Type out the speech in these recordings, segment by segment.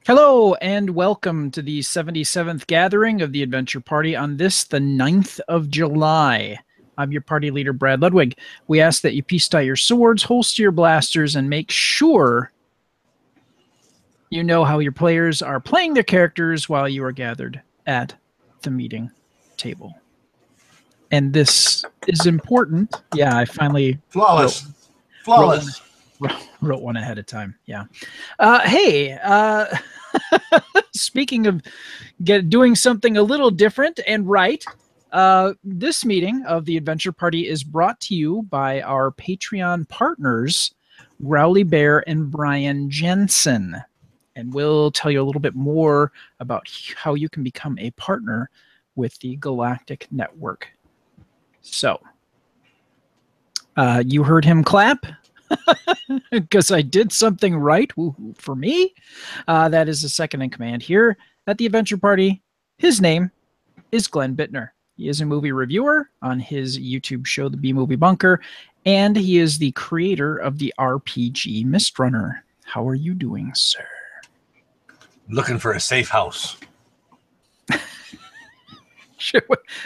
Hello and welcome to the 77th gathering of the Adventure Party on this, the 9th of July. I'm your party leader, Brad Ludwig. We ask that you peace tie your swords, holster your blasters, and make sure you know how your players are playing their characters while you are gathered at the meeting table. And this is important. Yeah, I finally Flawless. wrote one ahead of time. Yeah. Hey, speaking of doing something a little different and right, this meeting of the Adventure Party is brought to you by our Patreon partners, Growly Bear and Brian Jensen. And we'll tell you a little bit more about how you can become a partner with the Galactic Network. So, you heard him clap because I did something right for me. That is the second in command here at the Adventure Party. His name is Glenn Bittner. He is a movie reviewer on his YouTube show, The B-Movie Bunker, and he is the creator of the RPG Mistrunner. How are you doing, sir? Looking for a safe house.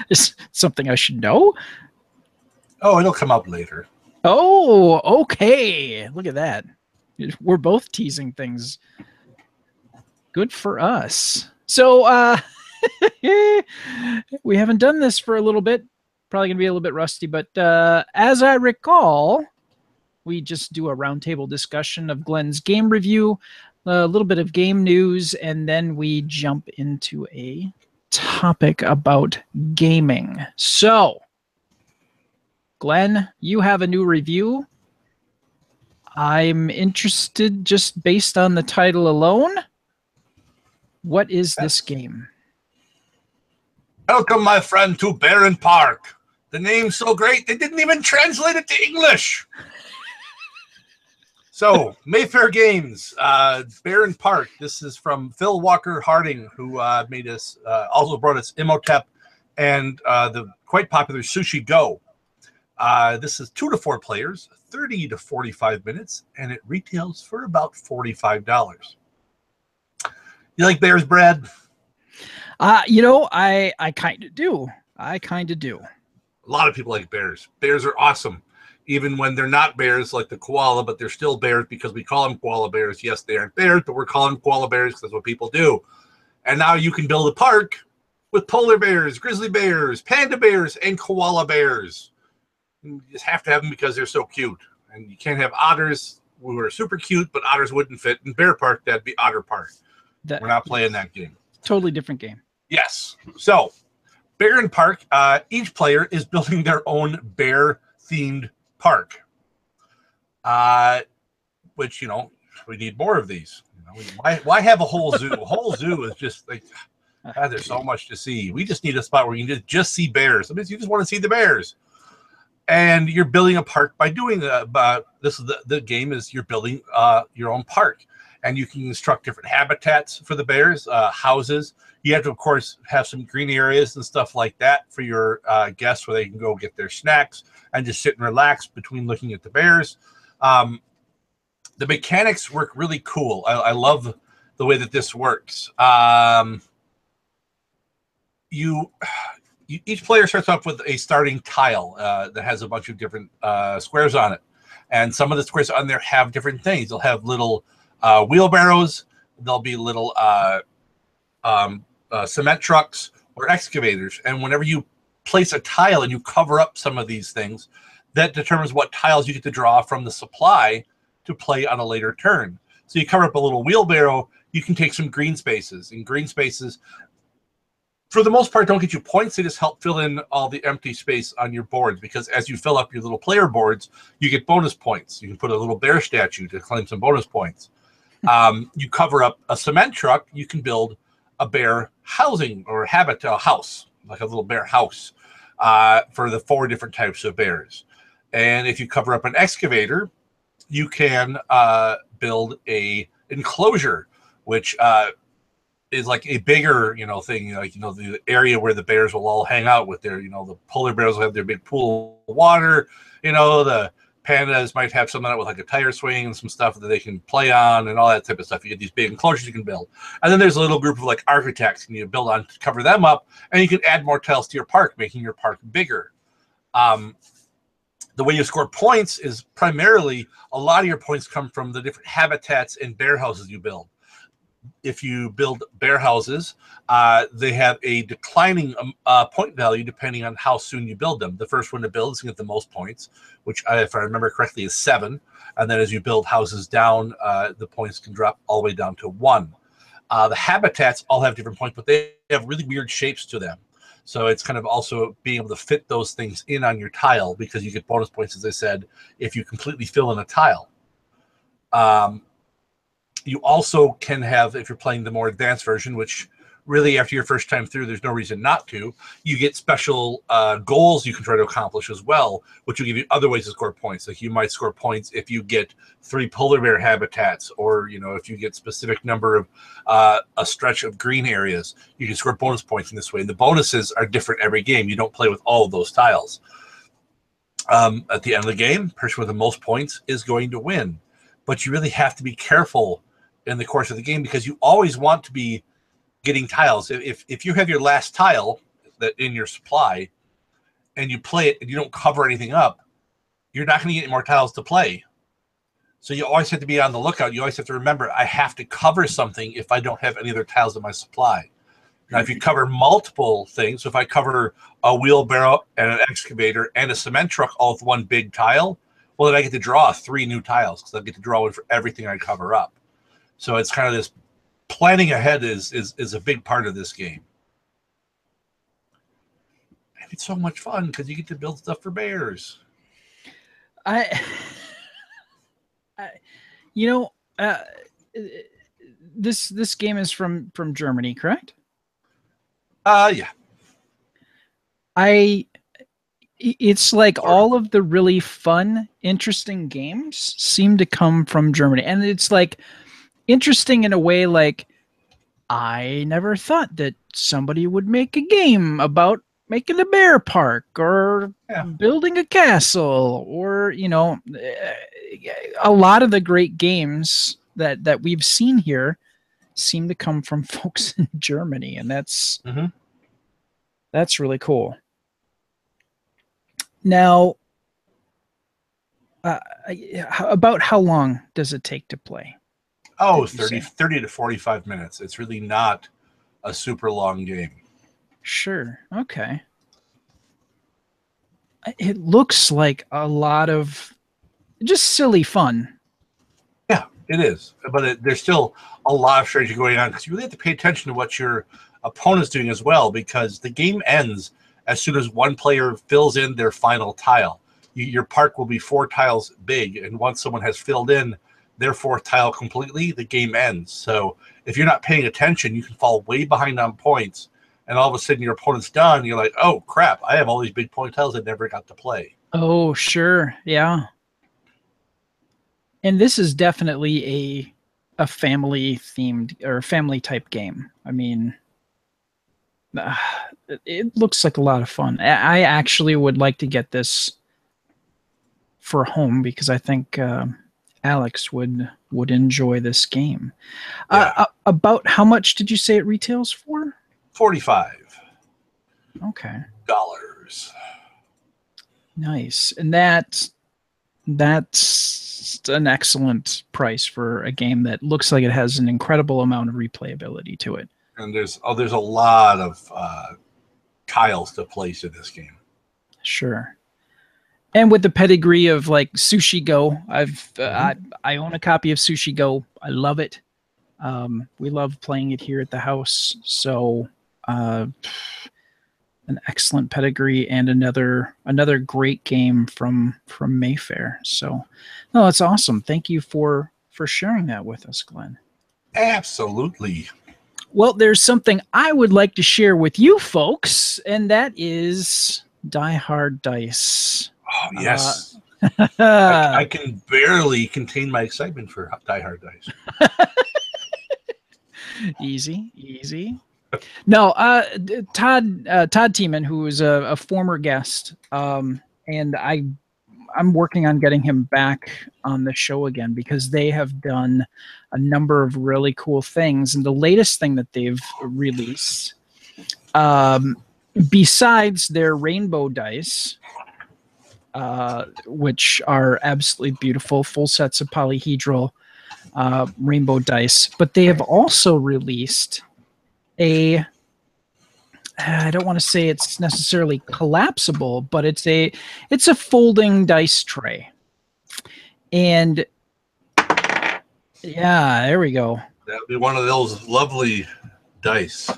Is something I should know? Oh, it'll come up later. Oh, okay. Look at that. We're both teasing things. Good for us. So, we haven't done this for a little bit. Probably going to be a little bit rusty, but as I recall, we just do a roundtable discussion of Glenn's game review, a little bit of game news, and then we jump into a topic about gaming. So, Glenn, you have a new review. I'm interested just based on the title alone. What is this game? Welcome, my friend, to Barren Park. The name's so great, they didn't even translate it to English. So, Mayfair Games, Barren Park. This is from Phil Walker Harding, who made us, also brought us Imhotep and the quite popular Sushi Go. This is 2 to 4 players, 30 to 45 minutes, and it retails for about $45. You like bears, Brad? I kind of do. A lot of people like bears. Bears are awesome, even when they're not bears like the koala, but they're still bears because we call them koala bears. Yes, they aren't bears, but we're calling them koala bears because that's what people do. And now you can build a park with polar bears, grizzly bears, panda bears, and koala bears. You just have to have them because they're so cute. And you can't have otters who are super cute, but otters wouldn't fit in Bear Park. That'd be Otter Park. We're not playing that game. Totally different game. Yes. So, Barren Park, each player is building their own bear-themed park. Which, we need more of these. Why have a whole zoo? A whole zoo is just like, God, there's so much to see. We just need a spot where you can just see bears. That means you just want to see the bears. And you're building a park by doing this is the game is you're building your own park, and you can construct different habitats for the bears, houses. You have to, of course, have some green areas and stuff like that for your guests where they can go get their snacks and just sit and relax between looking at the bears. The mechanics work really cool. I love the way that this works. Each player starts off with a starting tile that has a bunch of different squares on it. And some of the squares on there have different things. They'll have little wheelbarrows. There'll be little cement trucks or excavators. And whenever you place a tile and you cover up some of these things, that determines what tiles you get to draw from the supply to play on a later turn. So you cover up a little wheelbarrow, you can take some green spaces. And green spaces, for the most part, don't get you points. They just help fill in all the empty space on your boards, because as you fill up your little player boards, you get bonus points. You can put a little bear statue to claim some bonus points. You cover up a cement truck, you can build a bear housing or habitat house, like a little bear house for the 4 different types of bears. And if you cover up an excavator, you can build a enclosure, which is like a bigger, thing, the area where the bears will all hang out with their, the polar bears will have their big pool of water, the Pandas might have something out with like a tire swing and some stuff that they can play on and all that type of stuff. You get these big enclosures you can build. And then there's a little group of like architects, and you build on to cover them up, and you can add more tiles to your park, making your park bigger. The way you score points is primarily, a lot of your points come from the different habitats and bear houses you build. If you build bear houses, they have a declining point value depending on how soon you build them. The first one to build is going to get the most points, which, if I remember correctly, is 7. And then as you build houses down, the points can drop all the way down to 1. The habitats all have different points, but they have really weird shapes to them. So it's kind of also being able to fit those things in on your tile, because you get bonus points, as I said, if you completely fill in a tile. You also can have, if you're playing the more advanced version, which really after your first time through, there's no reason not to, you get special goals you can try to accomplish as well, which will give you other ways to score points. Like you might score points if you get 3 polar bear habitats, or if you get specific number of a stretch of green areas, you can score bonus points in this way. And the bonuses are different every game. You don't play with all of those tiles. At the end of the game, the person with the most points is going to win. But you really have to be careful in the course of the game, because you always want to be getting tiles. If you have your last tile that in your supply and you play it and you don't cover anything up, you're not going to get any more tiles to play. So you always have to be on the lookout. You always have to remember, I have to cover something if I don't have any other tiles in my supply. Now, if you cover multiple things, so if I cover a wheelbarrow and an excavator and a cement truck all with one big tile, well, then I get to draw 3 new tiles, because I get to draw one for everything I cover up. So it's kind of this planning ahead is a big part of this game. And it's so much fun because you get to build stuff for bears. This game is from Germany, correct? Yeah. It's like all of the really fun, interesting games seem to come from Germany. And it's like interesting in a way, like I never thought that somebody would make a game about making a bear park or building a castle, or a lot of the great games that we've seen here seem to come from folks in Germany, and that's really cool. Now, about how long does it take to play? Oh, 30 to 45 minutes. It's really not a super long game. Sure. Okay. It looks like a lot of just silly fun. Yeah, it is. But there's still a lot of strategy going on, because you really have to pay attention to what your opponent's doing as well, because the game ends as soon as one player fills in their final tile. Your park will be 4 tiles big, and once someone has filled in their 4th tile completely, the game ends. So if you're not paying attention, you can fall way behind on points, and all of a sudden your opponent's done. You're like, oh crap, I have all these big point tiles I never got to play. Oh, sure. Yeah. And this is definitely a family themed or family type game. I mean, it looks like a lot of fun. I actually would like to get this for home, because I think Alex would enjoy this game. Yeah. About how much did you say it retails for? $45. Okay. Nice. And that's an excellent price for a game that looks like it has an incredible amount of replayability to it. And there's a lot of tiles to place in this game. Sure. And with the pedigree of like Sushi Go, I own a copy of Sushi Go. I love it. We love playing it here at the house. So an excellent pedigree, and another great game from Mayfair. So no, that's awesome. Thank you for sharing that with us, Glenn. Absolutely. Well, there's something I would like to share with you folks, and that is Die Hard Dice. Oh, yes. I can barely contain my excitement for Die Hard Dice. Easy. No, Todd Tiemann, who is a former guest, and I I'm working on getting him back on the show again because they have done a number of really cool things. And the latest thing that they've released, besides their rainbow dice, which are absolutely beautiful, full sets of polyhedral rainbow dice, but they have also released I don't want to say it's necessarily collapsible, but it's a folding dice tray. And yeah, there we go. That would be one of those lovely dice.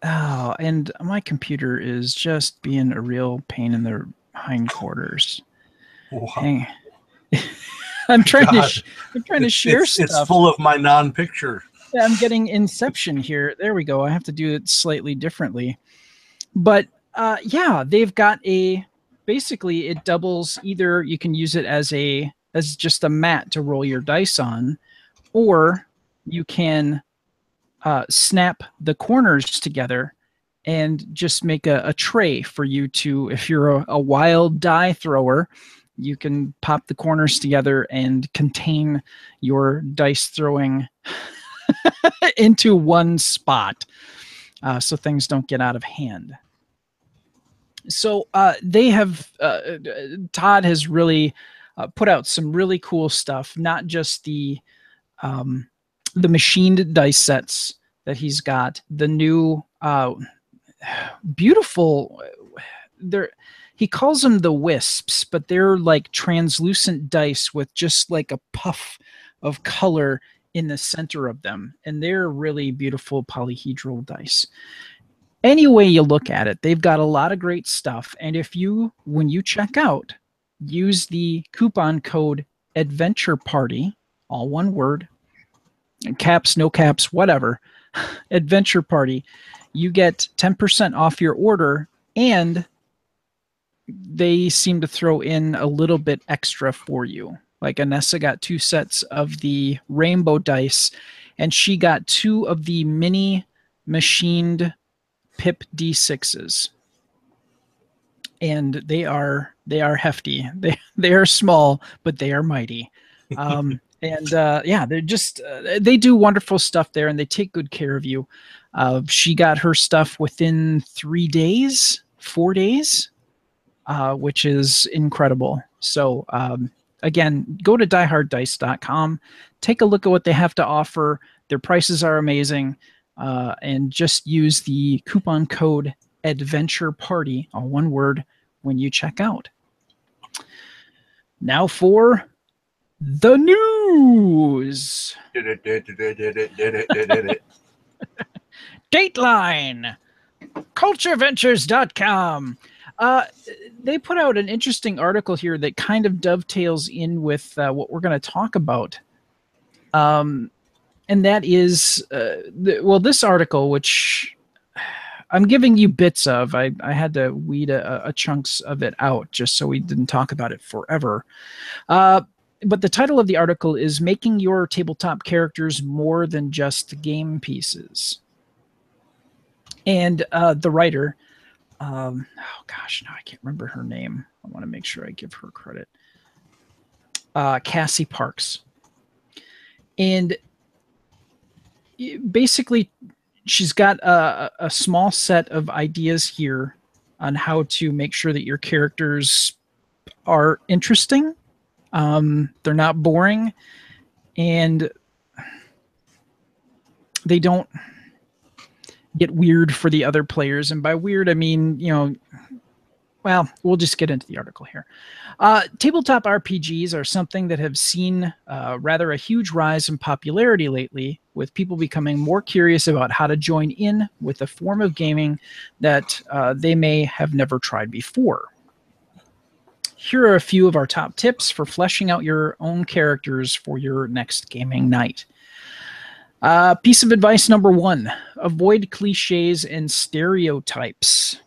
Oh, and my computer is just being a real pain in the hindquarters. Wow. Hang. I'm trying to share stuff. It's full of my non-picture. Yeah, I'm getting Inception here. There we go. I have to do it slightly differently. But yeah, they've got basically it doubles. Either you can use it as just a mat to roll your dice on, or you can snap the corners together and just make a tray for you to, if you're a wild die thrower, you can pop the corners together and contain your dice throwing into one spot, so things don't get out of hand. So they have Todd has really put out some really cool stuff, not just the machined dice sets that he's got, the new beautiful, he calls them the wisps, but they're like translucent dice with just like a puff of color in the center of them, and they're really beautiful polyhedral dice. Any way you look at it, they've got a lot of great stuff. And when you check out, use the coupon code Adventure Party, all one word, caps, no caps, whatever, Adventure Party, you get 10% off your order, and they seem to throw in a little bit extra for you. Like Anessa got 2 sets of the rainbow dice, and she got 2 of the mini machined Pip D6s. And they are hefty. They are small, but they are mighty. Yeah, they're just they do wonderful stuff there, and they take good care of you. She got her stuff within 4 days, which is incredible. So again, go to dieharddice.com, take a look at what they have to offer. Their prices are amazing, and just use the coupon code Adventure Party, all one word, when you check out. Now for the news. Dateline, cultureventures.com. They put out an interesting article here that kind of dovetails in with what we're going to talk about. And that is, this article, which I'm giving you bits of. I had to weed a chunks of it out just so we didn't talk about it forever. But the title of the article is Making Your Tabletop Characters More Than Just Game Pieces. And the writer, oh gosh, now I can't remember her name. I want to make sure I give her credit. Cassie Parks. And basically, she's got a small set of ideas here on how to make sure that your characters are interesting. They're not boring, and they don't get weird for the other players. And by weird, I mean, well, we'll just get into the article here. Tabletop RPGs are something that have seen rather a huge rise in popularity lately, with people becoming more curious about how to join in with a form of gaming that they may have never tried before. Here are a few of our top tips for fleshing out your own characters for your next gaming night. Piece of advice number 1, avoid cliches and stereotypes.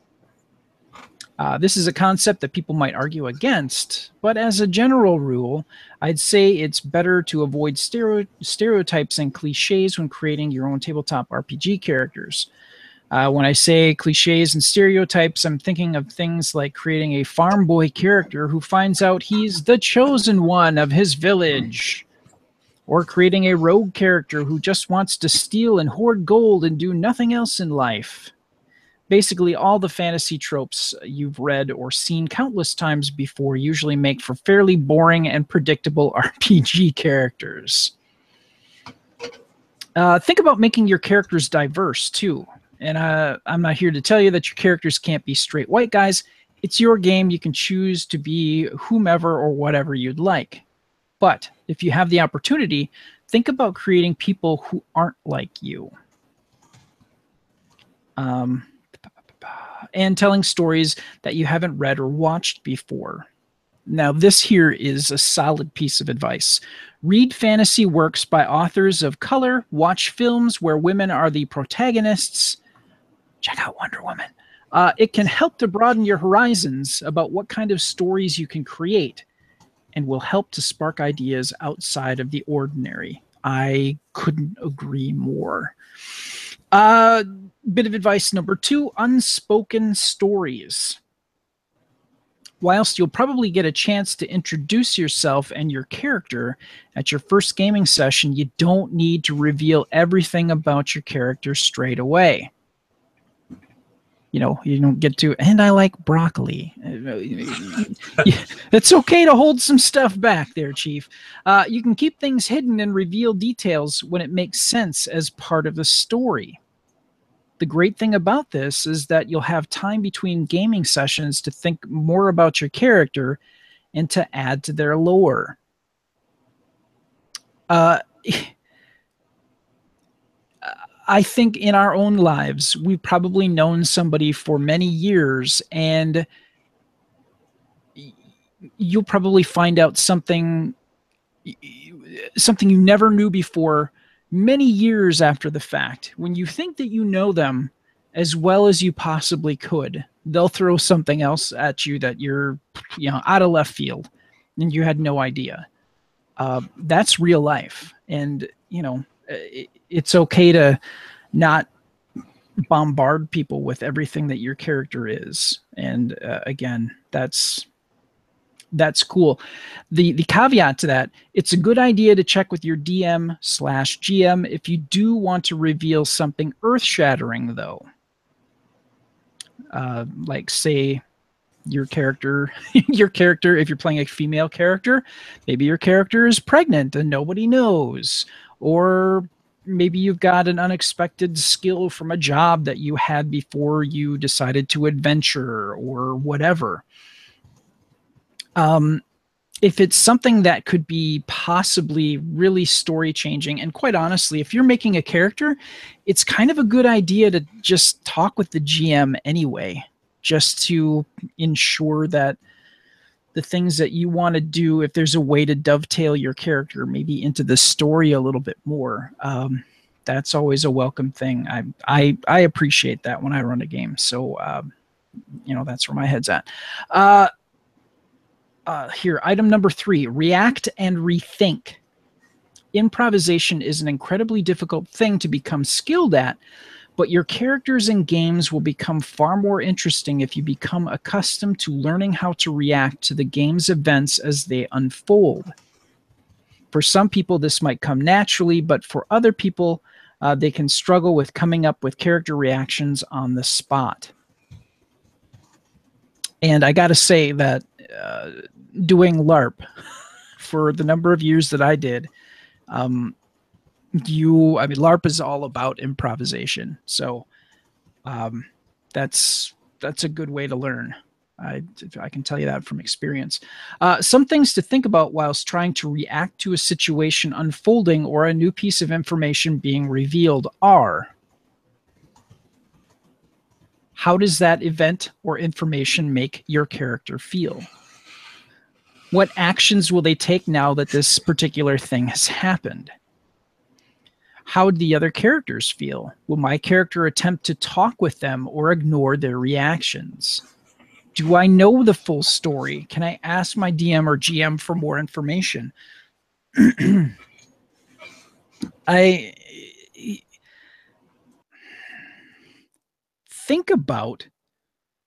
This is a concept that people might argue against, but as a general rule, I'd say it's better to avoid stereotypes and cliches when creating your own tabletop RPG characters. When I say cliches and stereotypes, I'm thinking of things like creating a farm boy character who finds out he's the chosen one of his village, or creating a rogue character who just wants to steal and hoard gold and do nothing else in life. Basically, all the fantasy tropes you've read or seen countless times before usually make for fairly boring and predictable RPG characters. Think about making your characters diverse, too. And I'm not here to tell you that your characters can't be straight white guys. It's your game. You can choose to be whomever or whatever you'd like. But if you have the opportunity, think about creating people who aren't like you. And telling stories that you haven't read or watched before. Now, this here is a solid piece of advice. Read fantasy works by authors of color, watch films where women are the protagonists. Check out Wonder Woman. It can help to broaden your horizons about what kind of stories you can create, and will help to spark ideas outside of the ordinary. I couldn't agree more. Bit of advice number 2, unspoken stories. Whilst you'll probably get a chance to introduce yourself and your character at your first gaming session, you don't need to reveal everything about your character straight away. You know, you don't get to, and I like broccoli. It's okay to hold some stuff back there, Chief. You can keep things hidden and reveal details when it makes sense as part of the story. The great thing about this is that you'll have time between gaming sessions to think more about your character and to add to their lore. I think in our own lives, we've probably known somebody for many years, and you'll probably find out something you never knew before many years after the fact. When you think that you know them as well as you possibly could, they'll throw something else at you that you're, out of left field and you had no idea. That's real life. And, it's okay to not bombard people with everything that your character is. And again, that's cool. The caveat to that, it's a good idea to check with your DM/GM if you do want to reveal something earth-shattering, though. Like, say, your character, if you're playing a female character, maybe your character is pregnant and nobody knows. Or maybe you've got an unexpected skill from a job that you had before you decided to adventure or whatever. If it's something that could be possibly really story changing, and quite honestly, if you're making a character, it's kind of a good idea to just talk with the GM anyway, just to ensure that the things that you want to do, if there's a way to dovetail your character maybe into the story a little bit more, that's always a welcome thing. I appreciate that when I run a game. So, that's where my head's at. Here, item number 3, react and rethink. Improvisation is an incredibly difficult thing to become skilled at, but your characters and games will become far more interesting if you become accustomed to learning how to react to the game's events as they unfold. For some people, this might come naturally, but for other people, they can struggle with coming up with character reactions on the spot. And I got to say that doing LARP for the number of years that I did, LARP is all about improvisation. So that's a good way to learn. I can tell you that from experience. Some things to think about whilst trying to react to a situation unfolding or a new piece of information being revealed are: how does that event or information make your character feel? What actions will they take now that this particular thing has happened? How do the other characters feel? Will my character attempt to talk with them or ignore their reactions? Do I know the full story? Can I ask my DM or GM for more information? think about,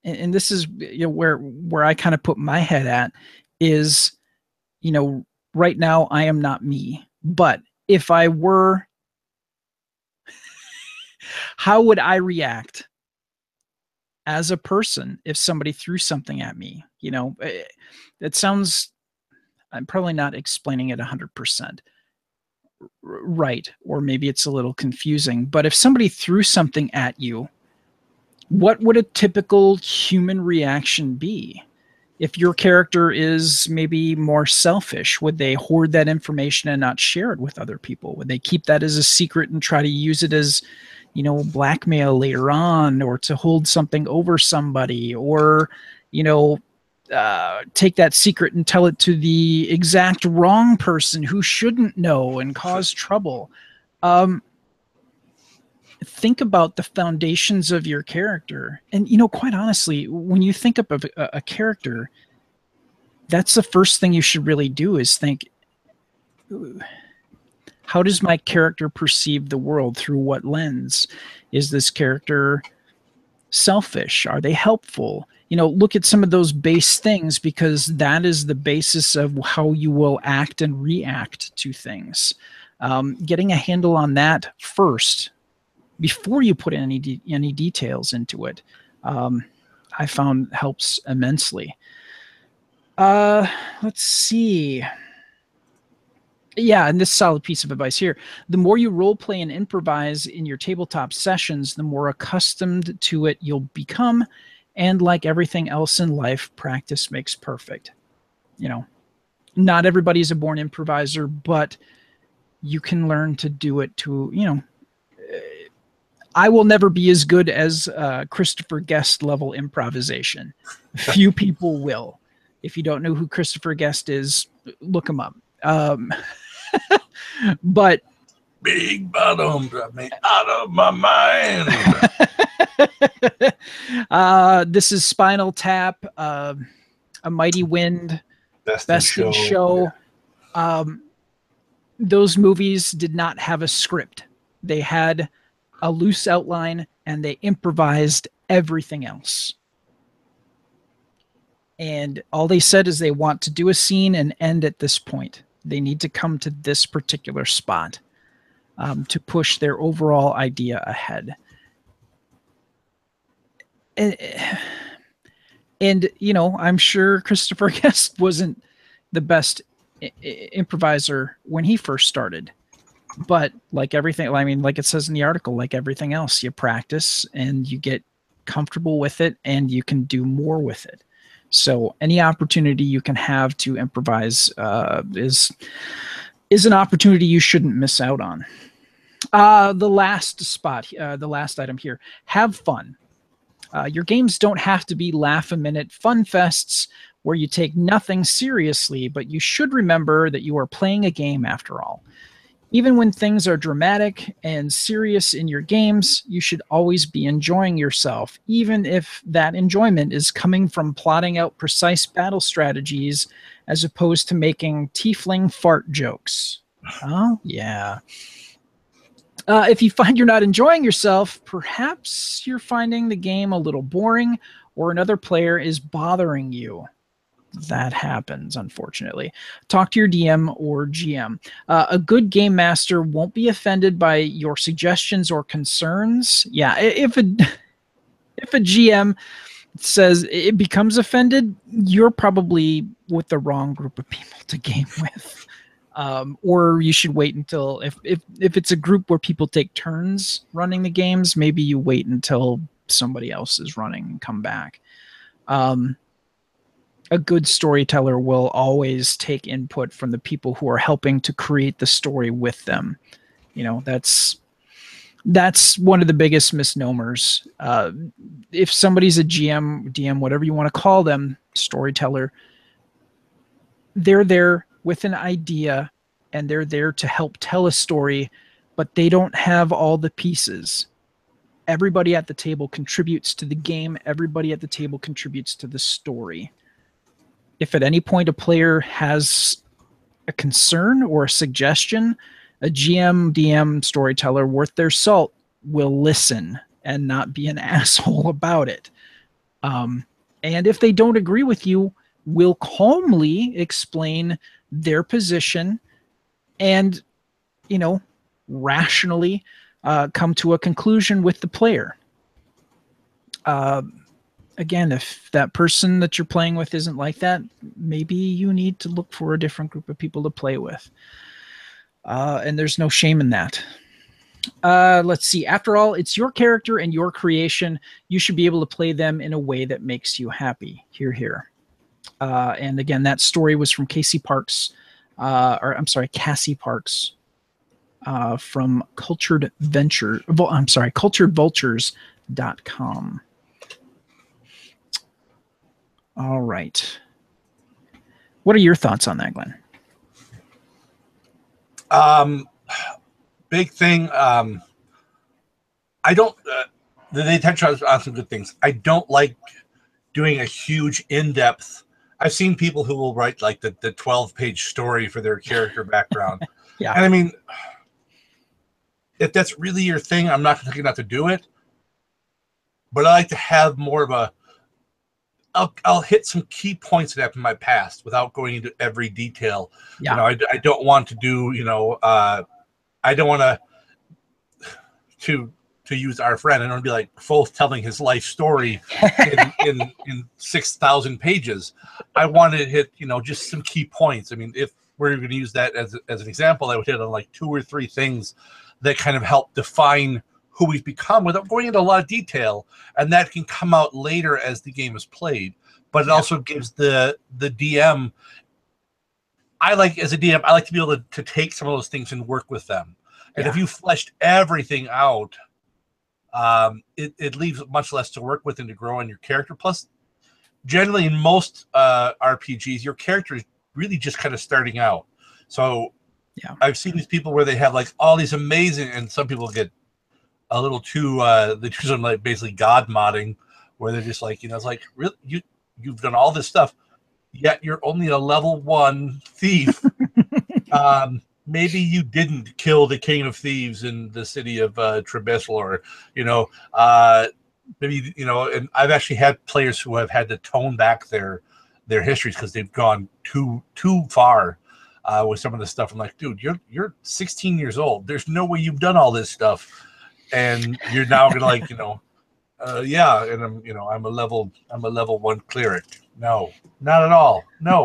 and this is where I kind of put my head at is, right now I am not me, but if I were, how would I react as a person if somebody threw something at me? It sounds, I'm probably not explaining it 100% right, or maybe it's a little confusing, but if somebody threw something at you, what would a typical human reaction be? If your character is maybe more selfish, would they hoard that information and not share it with other people? Would they keep that as a secret and try to use it as, blackmail later on, or to hold something over somebody, or, take that secret and tell it to the exact wrong person who shouldn't know and cause trouble? Think about the foundations of your character. And, quite honestly, when you think of a character, that's the first thing you should really do is think, how does my character perceive the world? Through what lens? Is this character selfish? Are they helpful? Look at some of those base things, because that is the basis of how you will act and react to things. Getting a handle on that first, before you put any details into it, I found helps immensely. Let's see. Yeah, and this solid piece of advice here. The more you role play and improvise in your tabletop sessions, the more accustomed to it you'll become. And like everything else in life, practice makes perfect. Not everybody's a born improviser, but you can learn to do it to, I will never be as good as Christopher Guest level improvisation. Few people will. If you don't know who Christopher Guest is, look him up. But big bottom drive me out of my mind. This is Spinal Tap, A Mighty Wind, Best in Show. Yeah. Those movies did not have a script. They had a loose outline, and they improvised everything else. And all they said is they want to do a scene and end at this point. They need to come to this particular spot to push their overall idea ahead. And I'm sure Christopher Guest wasn't the best improviser when he first started. But like everything, like it says in the article, like everything else, you practice and you get comfortable with it and you can do more with it. So any opportunity you can have to improvise is an opportunity you shouldn't miss out on. The last item here, have fun. Your games don't have to be laugh-a-minute fun fests where you take nothing seriously, but you should remember that you are playing a game after all. Even when things are dramatic and serious in your games, you should always be enjoying yourself, even if that enjoyment is coming from plotting out precise battle strategies as opposed to making tiefling fart jokes. Oh, yeah. If you find you're not enjoying yourself, perhaps you're finding the game a little boring or another player is bothering you. That happens, unfortunately. Talk to your DM or GM. A good game master won't be offended by your suggestions or concerns. Yeah, if a GM says it becomes offended, you're probably with the wrong group of people to game with. Or you should wait until, if it's a group where people take turns running the games, maybe you wait until somebody else is running and come back. A good storyteller will always take input from the people who are helping to create the story with them. That's one of the biggest misnomers. If somebody's a GM, DM, whatever you want to call them, storyteller, they're there with an idea and they're there to help tell a story, but they don't have all the pieces. Everybody at the table contributes to the game. Everybody at the table contributes to the story. If at any point a player has a concern or a suggestion, a GM, DM, storyteller worth their salt will listen and not be an asshole about it. And if they don't agree with you, will calmly explain their position and, rationally come to a conclusion with the player. Again, if that person that you're playing with isn't like that, maybe you need to look for a different group of people to play with. And there's no shame in that. Let's see. After all, it's your character and your creation. You should be able to play them in a way that makes you happy. Hear, hear. And again, that story was from Cassie Parks, Cassie Parks, from culturedvultures.com. All right. What are your thoughts on that, Glenn? Big thing. I don't. They touch on some good things. I don't like doing a huge in-depth. I've seen people who will write like the 12-page story for their character background. Yeah. And I mean, if that's really your thing, I'm not looking not to do it. But I like to have more of a. I'll hit some key points that happened in my past without going into every detail. Yeah. I don't want to do. I don't want to use our friend. I don't want to be like full telling his life story in 6,000 pages. I want to hit just some key points. I mean, if we're going to use that as an example, I would hit on like 2 or 3 things that kind of help define who we've become without going into a lot of detail, and that can come out later as the game is played. But it also gives the DM. As a DM, I like to be able to take some of those things and work with them. And if you fleshed everything out, it leaves much less to work with and to grow on your character. Plus, generally in most RPGs, your character is really just kind of starting out. So I've seen these people where they have like all these amazing, and some people get a little too they do some like basically god modding, where they're just like, it's like, really, you've done all this stuff, yet you're only a level 1 thief. Maybe you didn't kill the king of thieves in the city of Trebisl, or maybe and I've actually had players who have had to tone back their histories because they've gone too far with some of the stuff. I'm like, dude, you're 16 years old. There's no way you've done all this stuff. And you're now gonna like, and I'm a level 1 cleric. No, not at all. No.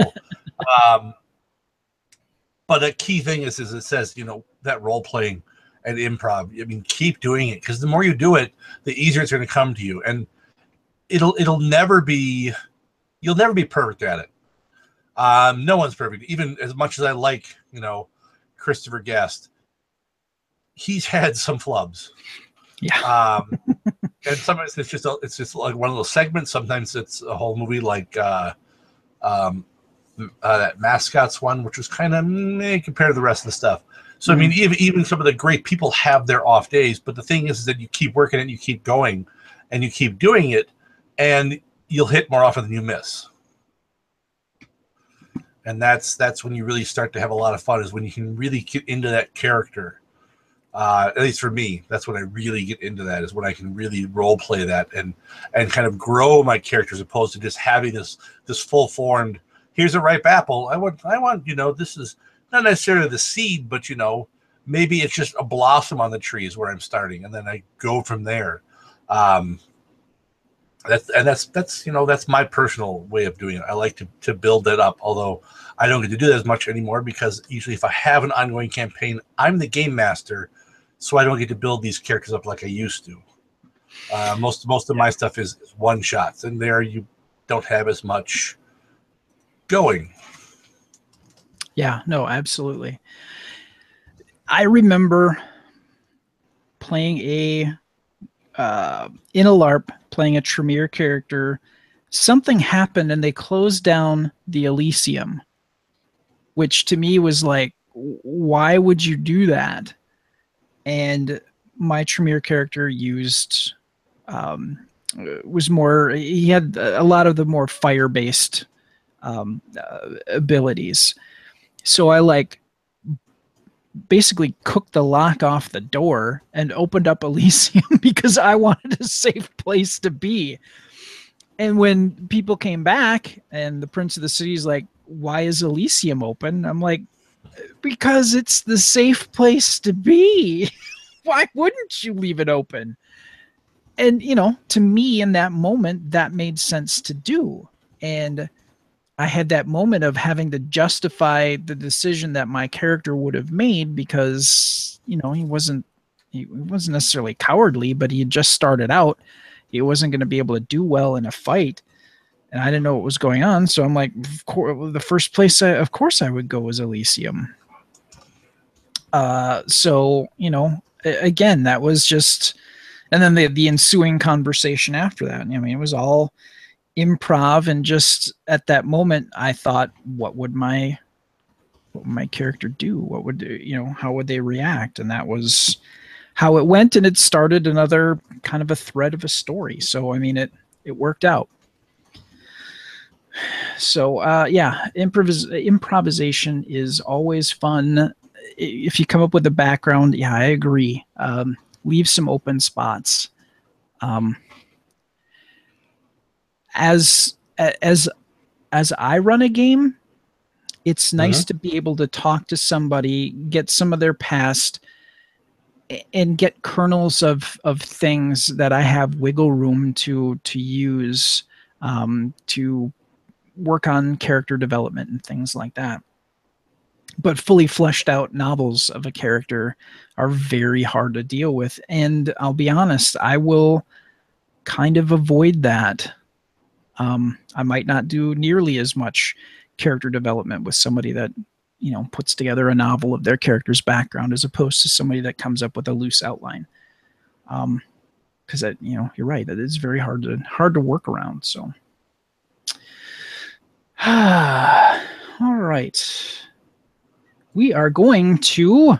But a key thing is it says, that role playing and improv. I mean, keep doing it, because the more you do it, the easier it's going to come to you, and it'll never be. You'll never be perfect at it. No one's perfect. Even as much as I like, Christopher Guest, he's had some flubs. Yeah. And sometimes it's just like one of those segments. Sometimes it's a whole movie, like that Mascots one, which was kind of compared to the rest of the stuff. So I mean, even some of the great people have their off days. But the thing is that you keep working it, you keep going, and you keep doing it, and you'll hit more often than you miss. And that's when you really start to have a lot of fun, is when you can really get into that character. At least for me, that's when I really get into that, is when I can really role play that and kind of grow my character, as opposed to just having this full formed, here's a ripe apple. I want, this is not necessarily the seed, but maybe it's just a blossom on the trees where I'm starting, and then I go from there. That's my personal way of doing it. I like to build that up, although I don't get to do that as much anymore, because usually if I have an ongoing campaign, I'm the game master, so I don't get to build these characters up like I used to. Most of my stuff is one shots, and there you don't have as much going. Yeah, no, absolutely. I remember playing in a LARP, playing a Tremere character. Something happened and they closed down the Elysium, which to me was like, why would you do that? And my Tremere character used was more, he had a lot of the more basically cooked the lock off the door and opened up Elysium because I wanted a safe place to be. And when people came back and the Prince of the City is like, why is Elysium open? I'm like, because it's the safe place to be. Why wouldn't you leave it open? And, you know, to me in that moment, that made sense to do. And I had that moment of having to justify the decision that my character would have made because, you know, he wasn't necessarily cowardly, but he had just started out. He wasn't going to be able to do well in a fight. And I didn't know what was going on. So I'm like, the first place, of course I would go was Elysium. So, you know, again, that was just, and then the ensuing conversation after that. I mean, it was all improv, and just at that moment, I thought, what would my character do? What would, you know, how would they react? And that was how it went, and it started another kind of a thread of a story. So, I mean, it worked out. So, yeah, improvisation is always fun. If you come up with a background, yeah, I agree. Leave some open spots. As I run a game, it's nice to be able to talk to somebody, get some of their past, and get kernels of things that I have wiggle room to use to work on character development and things like that. But fully fleshed out novels of a character are very hard to deal with. And I'll be honest, I will kind of avoid that. I might not do nearly as much character development with somebody that, you know, puts together a novel of their character's background as opposed to somebody that comes up with a loose outline. Because that, you know, you're right, that is very hard to work around. So, all right. We are going to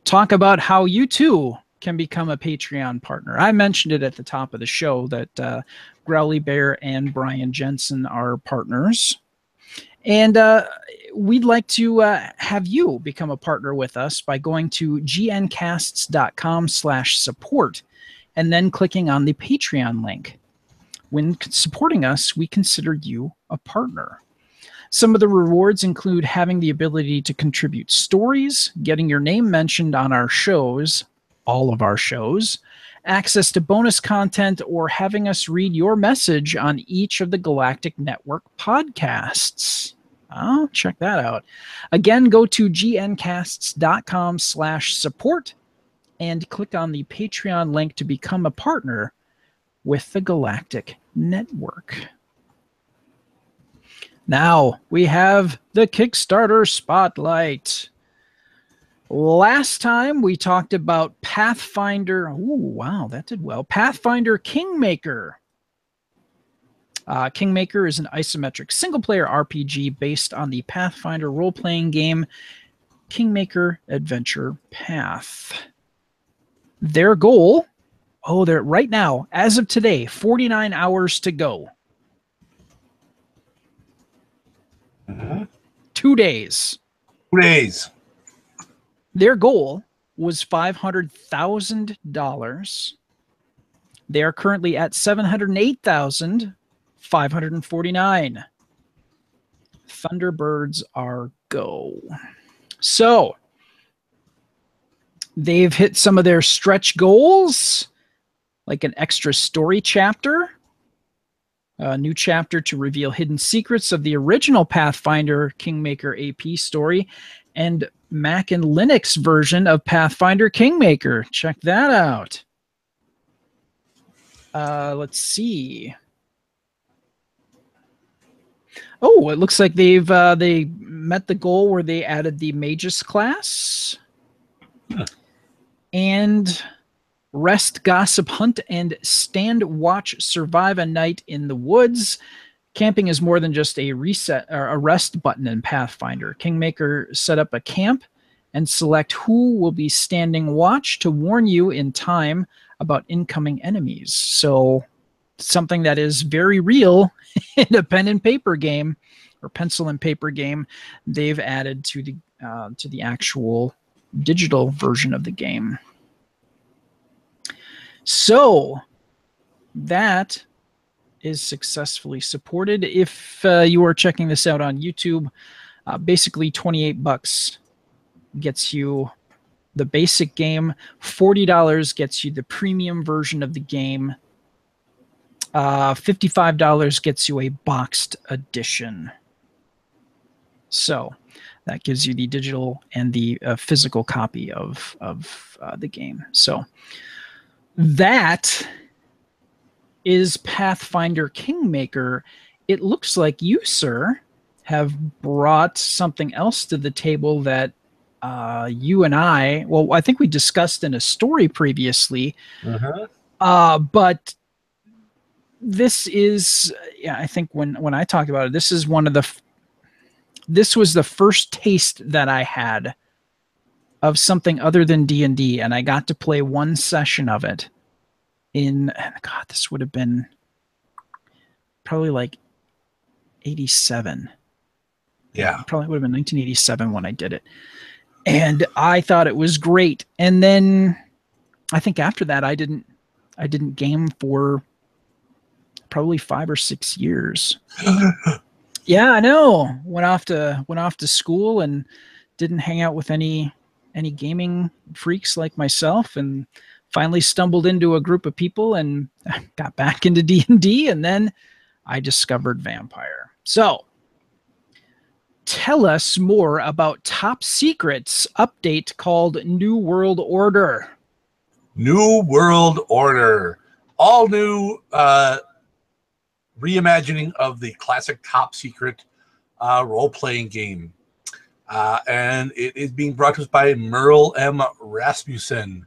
talk about how you too can become a Patreon partner. I mentioned it at the top of the show that Growly Bear and Brian Jensen are partners. And we'd like to have you become a partner with us by going to gncasts.com/support and then clicking on the Patreon link. When supporting us, we consider you a partner. Some of the rewards include having the ability to contribute stories, getting your name mentioned on our shows, all of our shows, access to bonus content, or having us read your message on each of the Galactic Network podcasts. Oh, check that out. Again, go to gncasts.com/support and click on the Patreon link to become a partner with the Galactic Network. Now we have the Kickstarter Spotlight. Last time we talked about Pathfinder. Ooh, wow, that did well. Pathfinder Kingmaker. Kingmaker is an isometric single-player RPG based on the Pathfinder role-playing game Kingmaker Adventure Path. Their goal, they're right now, as of today, 49 hours to go. 2 days. 2 days. Their goal was $500,000. They are currently at $708,549. Thunderbirds are go. So they've hit some of their stretch goals, like an extra story chapter, a new chapter to reveal hidden secrets of the original Pathfinder Kingmaker AP story, and Mac and Linux version of Pathfinder Kingmaker. Check that out. Let's see. Oh, it looks like they met the goal where they added the Magus class. And Rest, Gossip, Hunt, and Stand, Watch, Survive a Night in the Woods. Camping is more than just a reset or a rest button in Pathfinder. Kingmaker set up a camp and select who will be standing watch to warn you in time about incoming enemies. So something that is very real in a pen and paper game or pencil and paper game, they've added to the actual digital version of the game. So that is successfully supported. If you are checking this out on YouTube, basically $28 gets you the basic game. $40 gets you the premium version of the game. $55 gets you a boxed edition. So that gives you the digital and the physical copy of the game. So that is Pathfinder Kingmaker. It looks like you, sir, have brought something else to the table that you and I think we discussed in a story previously. But this is, I think when I talked about it, this is this was the first taste that I had of something other than D&D, and I got to play one session of it this would have been probably like 87. Yeah. Probably would have been 1987 when I did it. And I thought it was great. And then I think after that, I didn't game for probably 5 or 6 years. Yeah, I know. Went off to school and didn't hang out with any gaming freaks like myself, and finally stumbled into a group of people and got back into D&D, and then I discovered Vampire. So tell us more about Top Secret's update called New World Order. New World Order. All new reimagining of the classic Top Secret role-playing game. And it is being brought to us by Merle M. Rasmussen,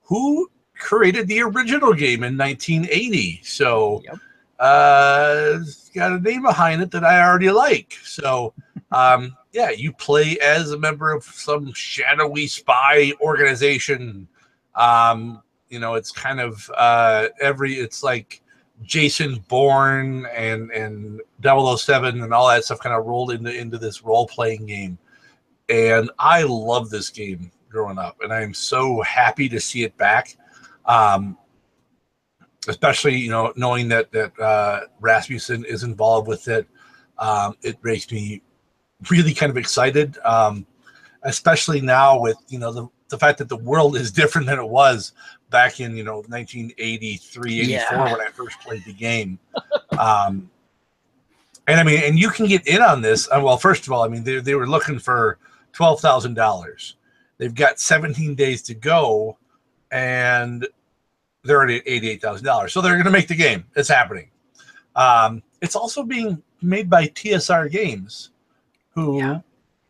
who created the original game in 1980. So it's got a name behind it that I already like. So yeah, you play as a member of some shadowy spy organization. You know, it's kind of it's like Jason Bourne and 007 and all that stuff kind of rolled into this role-playing game. And I love this game growing up, and I am so happy to see it back. Especially, you know, knowing that Rasmussen is involved with it. It makes me really kind of excited, especially now with, you know, the fact that the world is different than it was back in, you know, 1983, 84 when I first played the game. And I mean, and you can get in on this. Well, first of all, I mean, they were looking for $12,000. They've got 17 days to go, and they're already at $88,000. So they're going to make the game. It's happening. It's also being made by TSR Games, who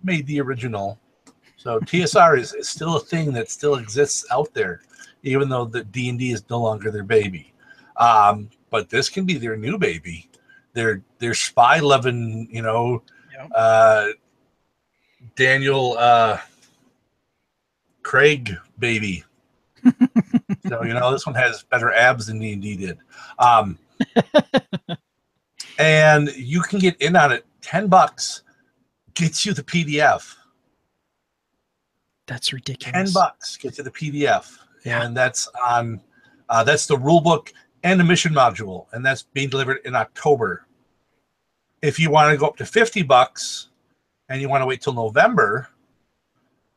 made the original. So TSR is still a thing that still exists out there, even though the D&D is no longer their baby. But this can be their new baby. Their spy-loving, you know, Daniel Craig baby. So, you know, this one has better abs than D&D did. And you can get in on it. $10 gets you the PDF. That's ridiculous. $10 gets you the PDF. Yeah. And that's on that's the rule book and the mission module, and that's being delivered in October. If you want to go up to $50 and you want to wait till November,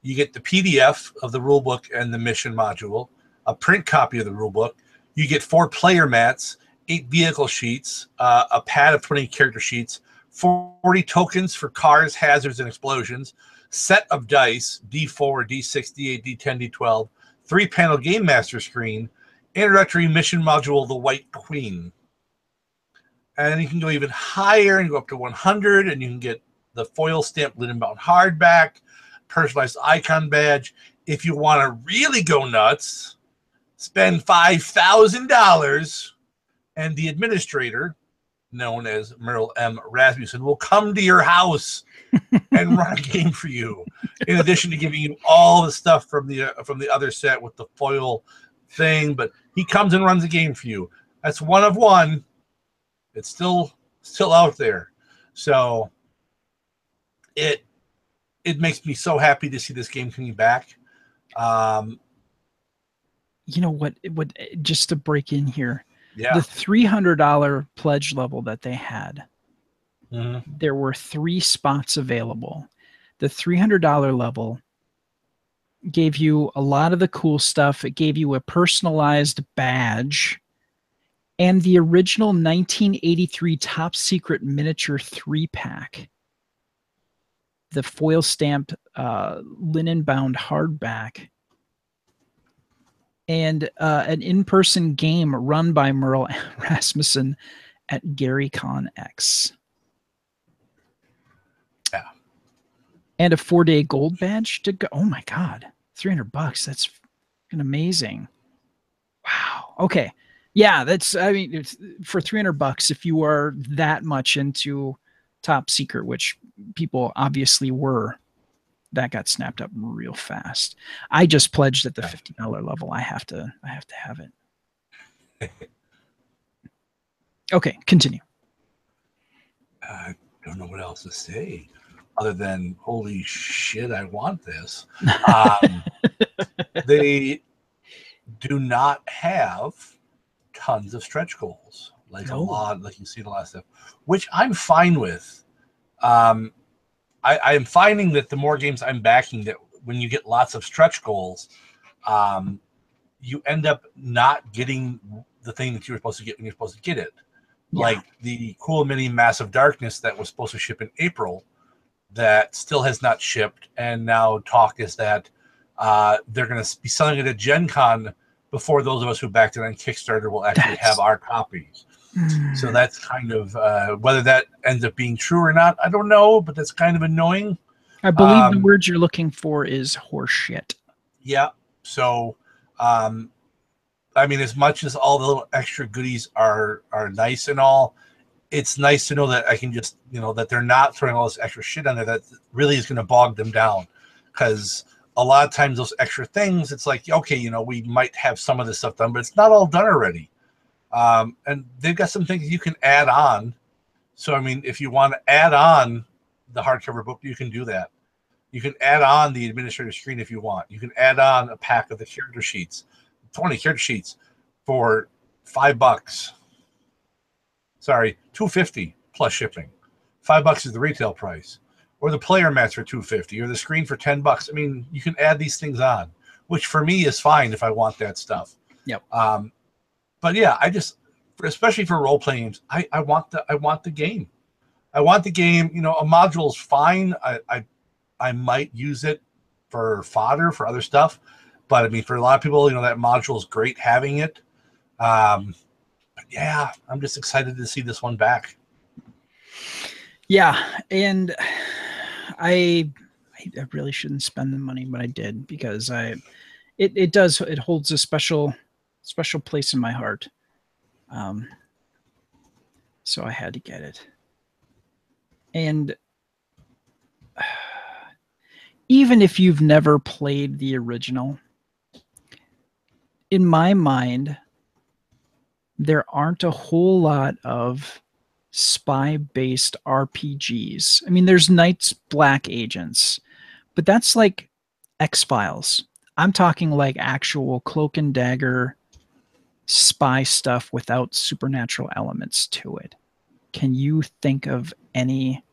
you get the PDF of the rule book and the mission module, a print copy of the rule book. You get 4 player mats, 8 vehicle sheets, a pad of 20 character sheets, 40 tokens for cars, hazards, and explosions, set of dice, D4, D6, D8, D10, D12, 3-panel Game Master screen, introductory mission module, The White Queen. And you can go even higher and go up to 100, and you can get the foil stamped Lindenbaum hardback, personalized icon badge. If you want to really go nuts, spend $5,000, and the administrator, known as Merle M. Rasmussen, will come to your house and run a game for you, in addition to giving you all the stuff from the other set with the foil thing. But he comes and runs a game for you. That's one of one. It's still out there. So it makes me so happy to see this game coming back. You know what? Just to break in here, Yeah. the $300 pledge level that they had, there were 3 spots available. The $300 level gave you a lot of the cool stuff. It gave you a personalized badge and the original 1983 top secret miniature 3-pack. The foil stamped linen bound hardback, and an in-person game run by Merle Rasmussen at GaryCon X. Yeah. And a 4-day gold badge to go. Oh my God, $300. That's fucking amazing. Wow. Okay. Yeah, that's, I mean, it's, for $300, if you are that much into top secret, which people obviously were, that got snapped up real fast. I just pledged at the $50 level. I have to have it. Okay, continue. I don't know what else to say other than holy shit, I want this. They do not have tons of stretch goals, like a lot, like you see the last stuff, which I'm fine with. I am finding that the more games I'm backing, that when you get lots of stretch goals, you end up not getting the thing that you were supposed to get when you're supposed to get it. Yeah. Like the Cool Mini Massive Darkness that was supposed to ship in April that still has not shipped, and now talk is that they're going to be selling it at Gen Con before those of us who backed it on Kickstarter will actually have our copies. So that's kind of whether that ends up being true or not, I don't know, but that's kind of annoying. I believe the word you're looking for is horseshit. Yeah. So, I mean, as much as all the little extra goodies are nice and all, it's nice to know that I can just, that they're not throwing all this extra shit on there that really is going to bog them down. Because a lot of times those extra things, it's like, okay, we might have some of this stuff done, but it's not all done already. And they've got some things you can add on. So, I mean, if you want to add on the hardcover book, you can do that. You can add on the administrative screen if you want. You can add on a pack of the character sheets, 20 character sheets for $5. Sorry, $2.50 plus shipping. $5 is the retail price. Or the player mats for $2.50, or the screen for $10. I mean, you can add these things on, which for me is fine if I want that stuff. Yep. But yeah, especially for role playing games, I want the game. I want the game. A module's fine. I might use it for fodder for other stuff, but I mean, for a lot of people, that module is great having it. But yeah, I'm just excited to see this one back. Yeah, and I really shouldn't spend the money, but I did because it holds a special place in my heart. So I had to get it. And even if you've never played the original, in my mind, there aren't a whole lot of spy-based RPGs. I mean, there's Knights Black Agents, but that's like X-Files. I'm talking like actual cloak and dagger spy stuff without supernatural elements to it. Can you think of any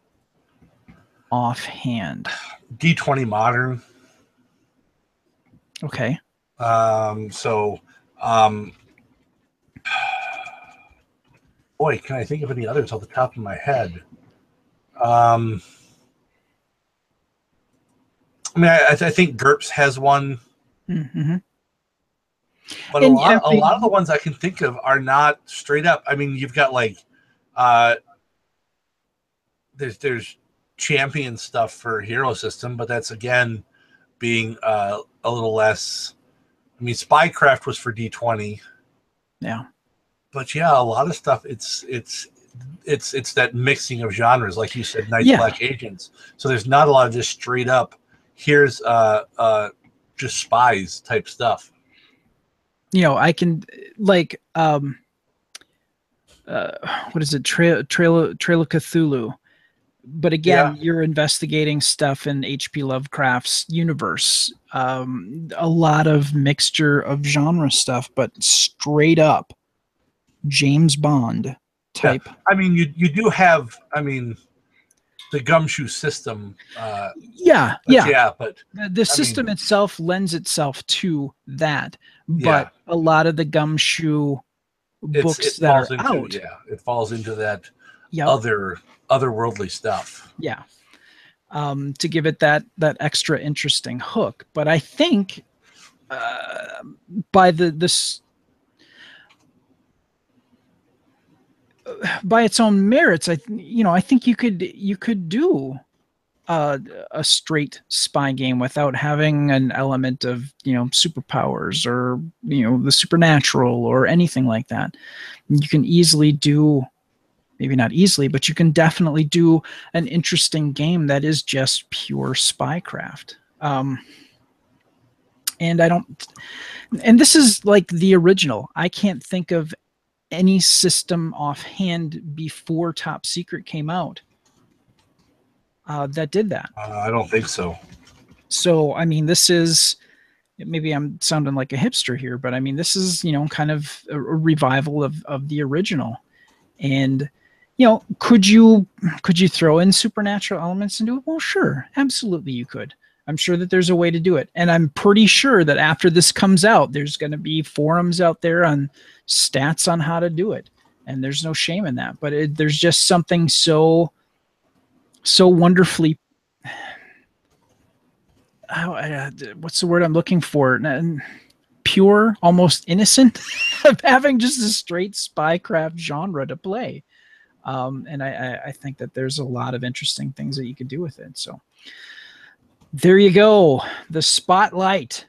offhand? D20 Modern. Okay. Boy, can I think of any others off the top of my head? I mean, I think GURPS has one. Mm-hmm. But a lot of the ones I can think of are not straight up. I mean, you've got like there's champion stuff for Hero System, but that's again being a little less. I mean, Spycraft was for D20. Yeah. But yeah, a lot of stuff. It's that mixing of genres, like you said, Knights Black Agents. So there's not a lot of just straight up. Here's just spies type stuff. I can like what is it? Trail of Cthulhu. But again, you're investigating stuff in H.P. Lovecraft's universe. A lot of mixture of genre stuff, but straight up James Bond type. Yeah. I mean, you do have, I mean, the gumshoe system. But the system itself lends itself to that. But a lot of the gumshoe books that are out, it falls into that otherworldly stuff. Yeah. To give it that extra interesting hook. But I think by by its own merits, I think you could do a straight spy game without having an element of superpowers or the supernatural or anything like that. You can easily do, maybe not easily, but you can definitely do an interesting game that is just pure spycraft. And this is like the original. I can't think of any system offhand before Top Secret came out that did that. I don't think so. So, I mean, this is, maybe I'm sounding like a hipster here, but I mean, this is, kind of a revival of the original. And, could you throw in supernatural elements into it? Well, sure. Absolutely you could. I'm sure that there's a way to do it. And I'm pretty sure that after this comes out, there's going to be forums out there on stats on how to do it. And there's no shame in that. But there's just something so wonderfully, what's the word I'm looking for? Pure, almost innocent of having just a straight spycraft genre to play. And I think that there's a lot of interesting things that you could do with it. So there you go. The spotlight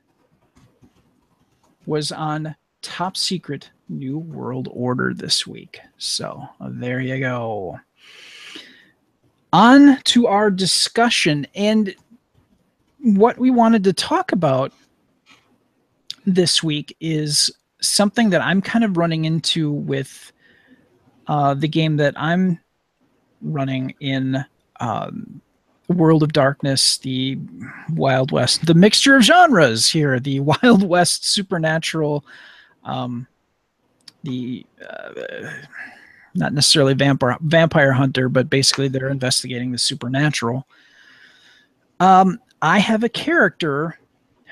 was on Top Secret New World Order this week. So there you go. On to our discussion, and what we wanted to talk about this week is something that I'm kind of running into with the game that I'm running in World of Darkness, the Wild West, the mixture of genres here, the Wild West supernatural, not necessarily vampire hunter, but basically they're investigating the supernatural. I have a character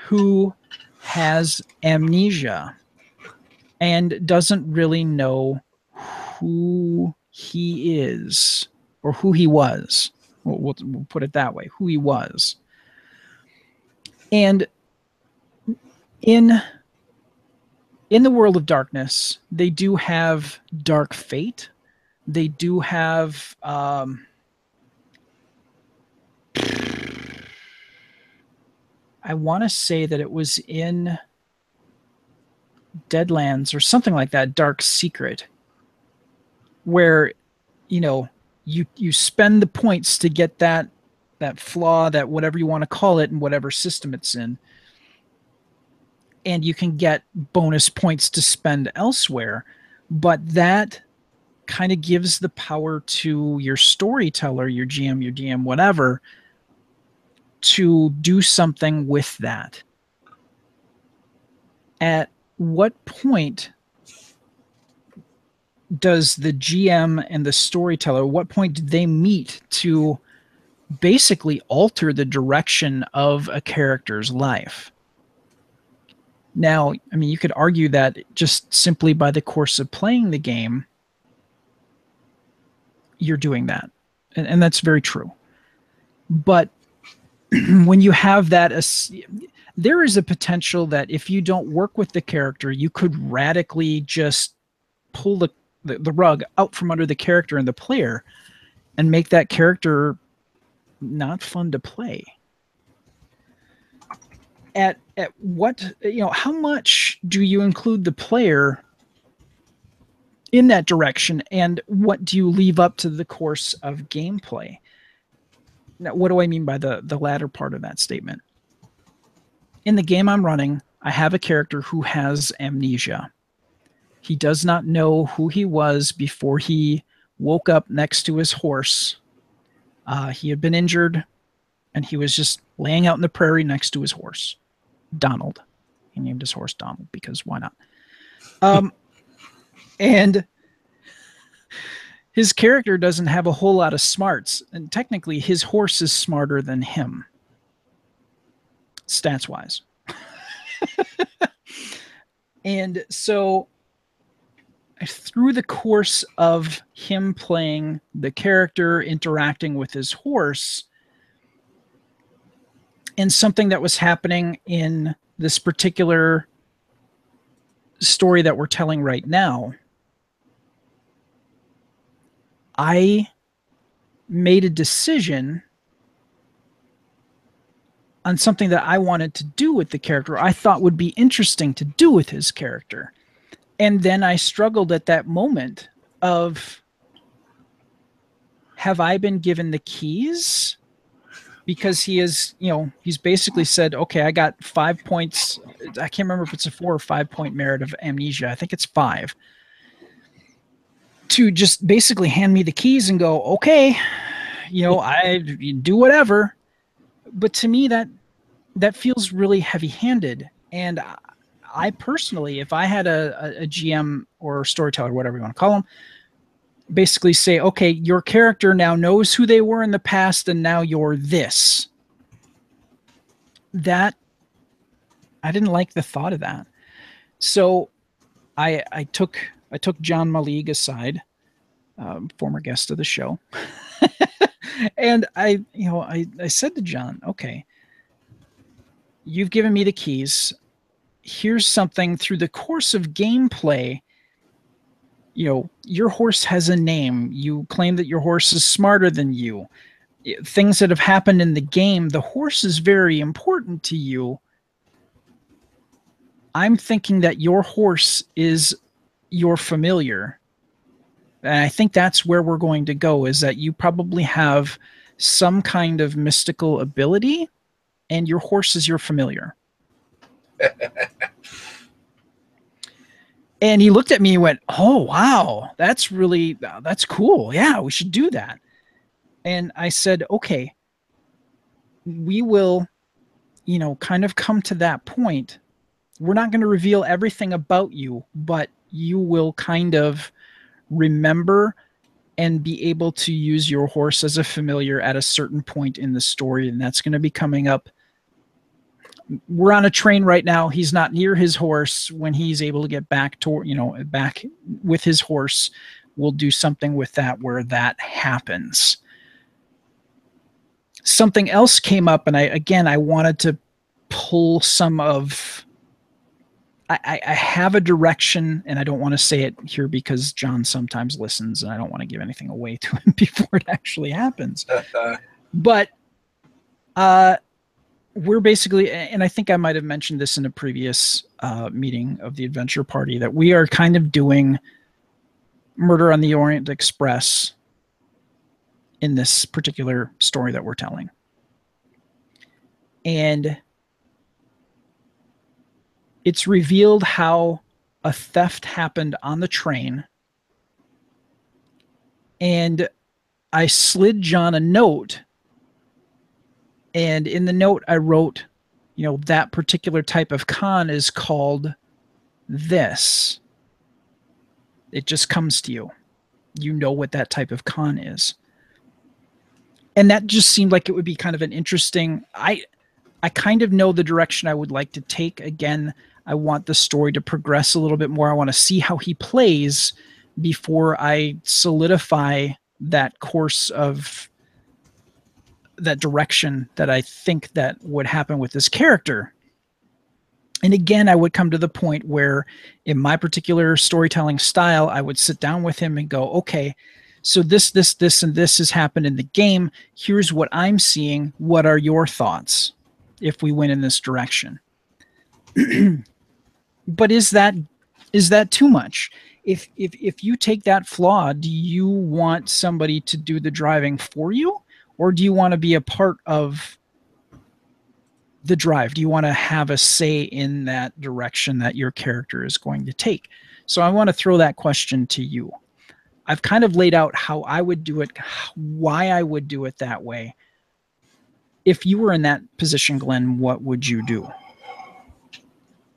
who has amnesia and doesn't really know who he is or who he was. We'll put it that way, who he was. And in the World of Darkness, they do have Dark Fate. They do have I want to say that it was in Deadlands or something like that, Dark Secret, where you spend the points to get that flaw, that whatever you want to call it, in whatever system it's in. And you can get bonus points to spend elsewhere. But that kind of gives the power to your storyteller, your GM, your DM, whatever, to do something with that. At what point does the GM and the storyteller, what point did they meet to basically alter the direction of a character's life? Now, I mean, you could argue that just simply by the course of playing the game, you're doing that. And that's very true. But when you have that, there is a potential that if you don't work with the character, you could radically just pull the rug out from under the character and the player and make that character not fun to play. At what, how much do you include the player in that direction, and what do you leave up to the course of gameplay? Now, what do I mean by the latter part of that statement? In the game I'm running, I have a character who has amnesia. He does not know who he was before he woke up next to his horse He had been injured, and he was just laying out in the prairie next to his horse, Donald. He named his horse Donald because why not? And his character doesn't have a whole lot of smarts, and technically his horse is smarter than him, stats-wise. And so through the course of him playing the character, interacting with his horse, and something that was happening in this particular story that we're telling right now, I made a decision on something that I wanted to do with the character, I thought would be interesting to do with his character. And then I struggled at that moment of, have I been given the keys? Because he is, you know, he's basically said, okay, I got 5 points. I can't remember if it's a 4 or 5 point merit of amnesia. I think it's 5. To just basically hand me the keys and go, okay, you know, you do whatever. But to me, that feels really heavy-handed. And I personally, if I had a GM or storyteller, whatever you want to call them, basically say, okay, your character now knows who they were in the past, and now you're this. That, I didn't like the thought of that. So I took John Malig aside, former guest of the show, and I said to John, okay, you've given me the keys. Here's something through the course of gameplay. You know, your horse has a name. You claim that your horse is smarter than you. Things that have happened in the game, the horse is very important to you. I'm thinking that your horse is your familiar. And I think that's where we're going to go, is that you probably have some kind of mystical ability, and your horse is your familiar. And he looked at me and went, oh, wow, that's cool. Yeah, we should do that. And I said, okay, we will, you know, kind of come to that point. We're not going to reveal everything about you, but you will kind of remember and be able to use your horse as a familiar at a certain point in the story. And that's going to be coming up. We're on a train right now. He's not near his horse. When he's able to get back to, you know, back with his horse, we'll do something with that where that happens. Something else came up, and I wanted to pull some of, I have a direction, and I don't want to say it here because John sometimes listens, and I don't want to give anything away to him before it actually happens. But we're basically, and I think I might have mentioned this in a previous meeting of the Adventure Party, that we are kind of doing Murder on the Orient Express in this particular story that we're telling. And it's revealed how a theft happened on the train. And I slid John a note. And in the note I wrote, you know, that particular type of con is called this. It just comes to you. You know what that type of con is. And that just seemed like it would be kind of an interesting, I kind of know the direction I would like to take. Again, I want the story to progress a little bit more. I want to see how he plays before I solidify that course of that direction that I think that would happen with this character. And again, I would come to the point where in my particular storytelling style, I would sit down with him and go, okay, so this, and this has happened in the game. Here's what I'm seeing. What are your thoughts if we went in this direction? But is that too much? If you take that flaw, do you want somebody to do the driving for you? Or do you want to be a part of the drive? Do you want to have a say in that direction that your character is going to take? So I want to throw that question to you. I've kind of laid out how I would do it, why I would do it that way. If you were in that position, Glenn, what would you do?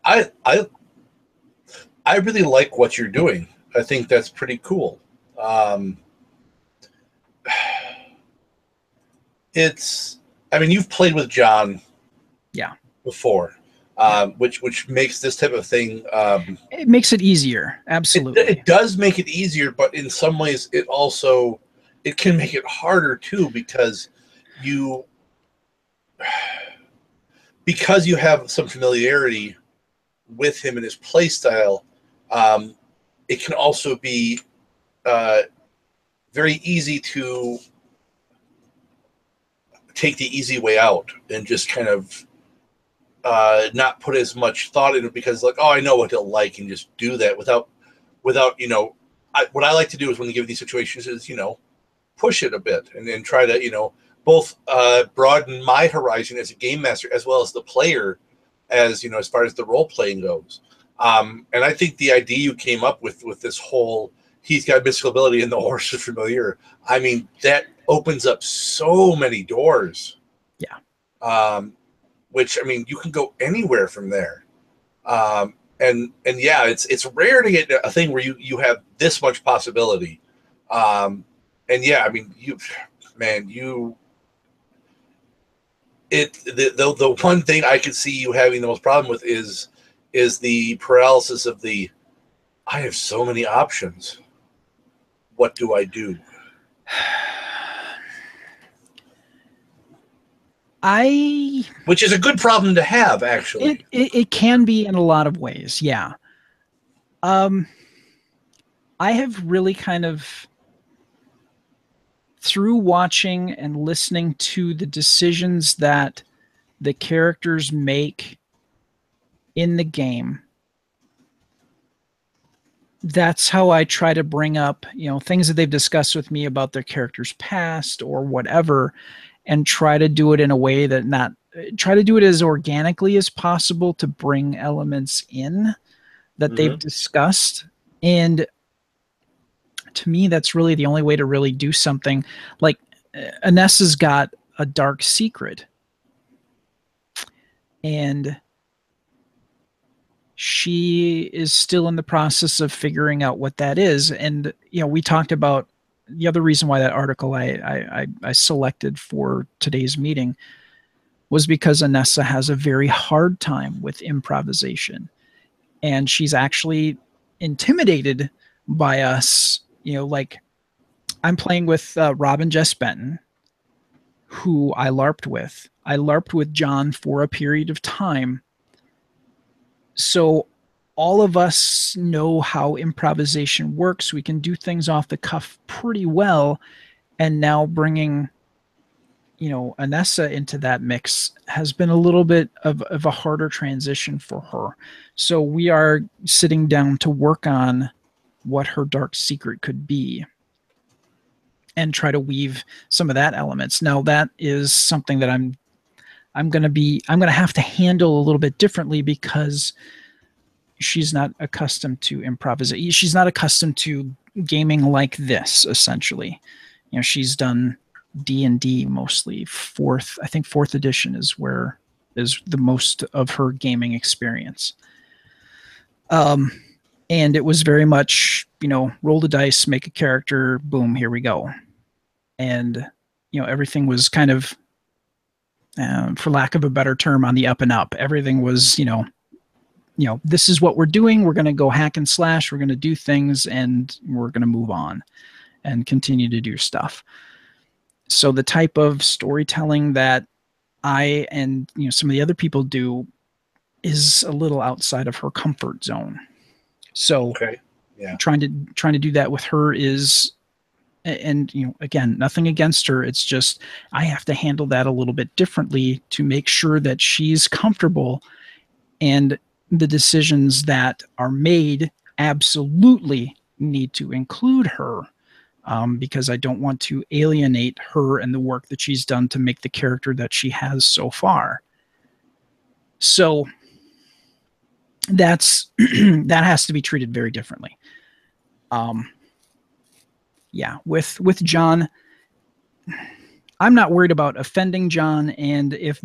I really like what you're doing. I think that's pretty cool. I mean, you've played with John, yeah, before, which makes this type of thing. It makes it easier. Absolutely, it does make it easier, but in some ways, it can make it harder too, because you have some familiarity with him and his play style. It can also be very easy to take the easy way out and just kind of not put as much thought into it, because like, oh, I know what he'll like, and just do that without what I like to do is, when you give these situations, is push it a bit and then try to both broaden my horizon as a game master as well as the player, as far as the role playing goes. And I think the idea you came up with this whole, he's got mystical ability and the horse is familiar, I mean, that opens up so many doors. Yeah. Which, I mean, you can go anywhere from there. And yeah, it's rare to get a thing where you have this much possibility. And yeah, I mean, the one thing I could see you having the most problem with is the paralysis of the, I have so many options. What do I do? Which is a good problem to have, actually. It can be in a lot of ways, yeah. I have really kind of, through watching and listening to the decisions that the characters make in the game, that's how I try to bring up, things that they've discussed with me about their character's past or whatever, and try to do it in a way that try to do it as organically as possible to bring elements in that they've discussed. And to me, that's really the only way to really do something. Like, Anessa's got a dark secret, and she is still in the process of figuring out what that is. And we talked about the other reason why that article I selected for today's meeting was because Anessa has a very hard time with improvisation, and she's actually intimidated by us. Like, I'm playing with Robin Jess Benton, who I LARPed with. I LARPed with John for a period of time. So all of us know how improvisation works. We can do things off the cuff pretty well. And now bringing, Anessa into that mix has been a little bit of a harder transition for her. So we are sitting down to work on what her dark secret could be and try to weave some of that elements. Now, that is something that I'm going to have to handle a little bit differently, because she's not accustomed to improvisation. She's not accustomed to gaming like this, essentially. She's done D&D mostly. I think fourth edition is the most of her gaming experience. And it was very much, roll the dice, make a character, boom, here we go. And, everything was kind of, for lack of a better term, on the up and up. Everything was, this is what we're doing. We're going to go hack and slash. We're going to do things, and we're going to move on and continue to do stuff. So the type of storytelling that I and some of the other people do is a little outside of her comfort zone. So trying to do that with her is, and again, nothing against her. It's just I have to handle that a little bit differently to make sure that she's comfortable, and the decisions that are made absolutely need to include her, because I don't want to alienate her and the work that she's done to make the character that she has so far. So that's that has to be treated very differently. Yeah, with John, I'm not worried about offending John. And if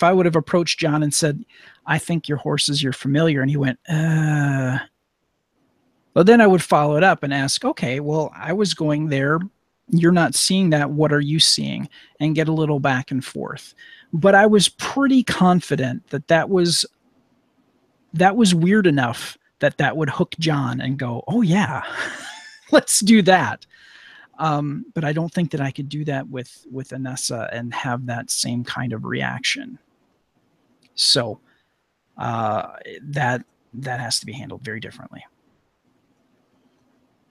I would have approached John and said, I think your horse is your familiar, and he went, well, then I would follow it up and ask, okay, well, I was going there. You're not seeing that. What are you seeing? And get a little back and forth. But I was pretty confident that that was weird enough that would hook John and go, oh yeah, let's do that. But I don't think that I could do that with Anessa and have that same kind of reaction. So that has to be handled very differently.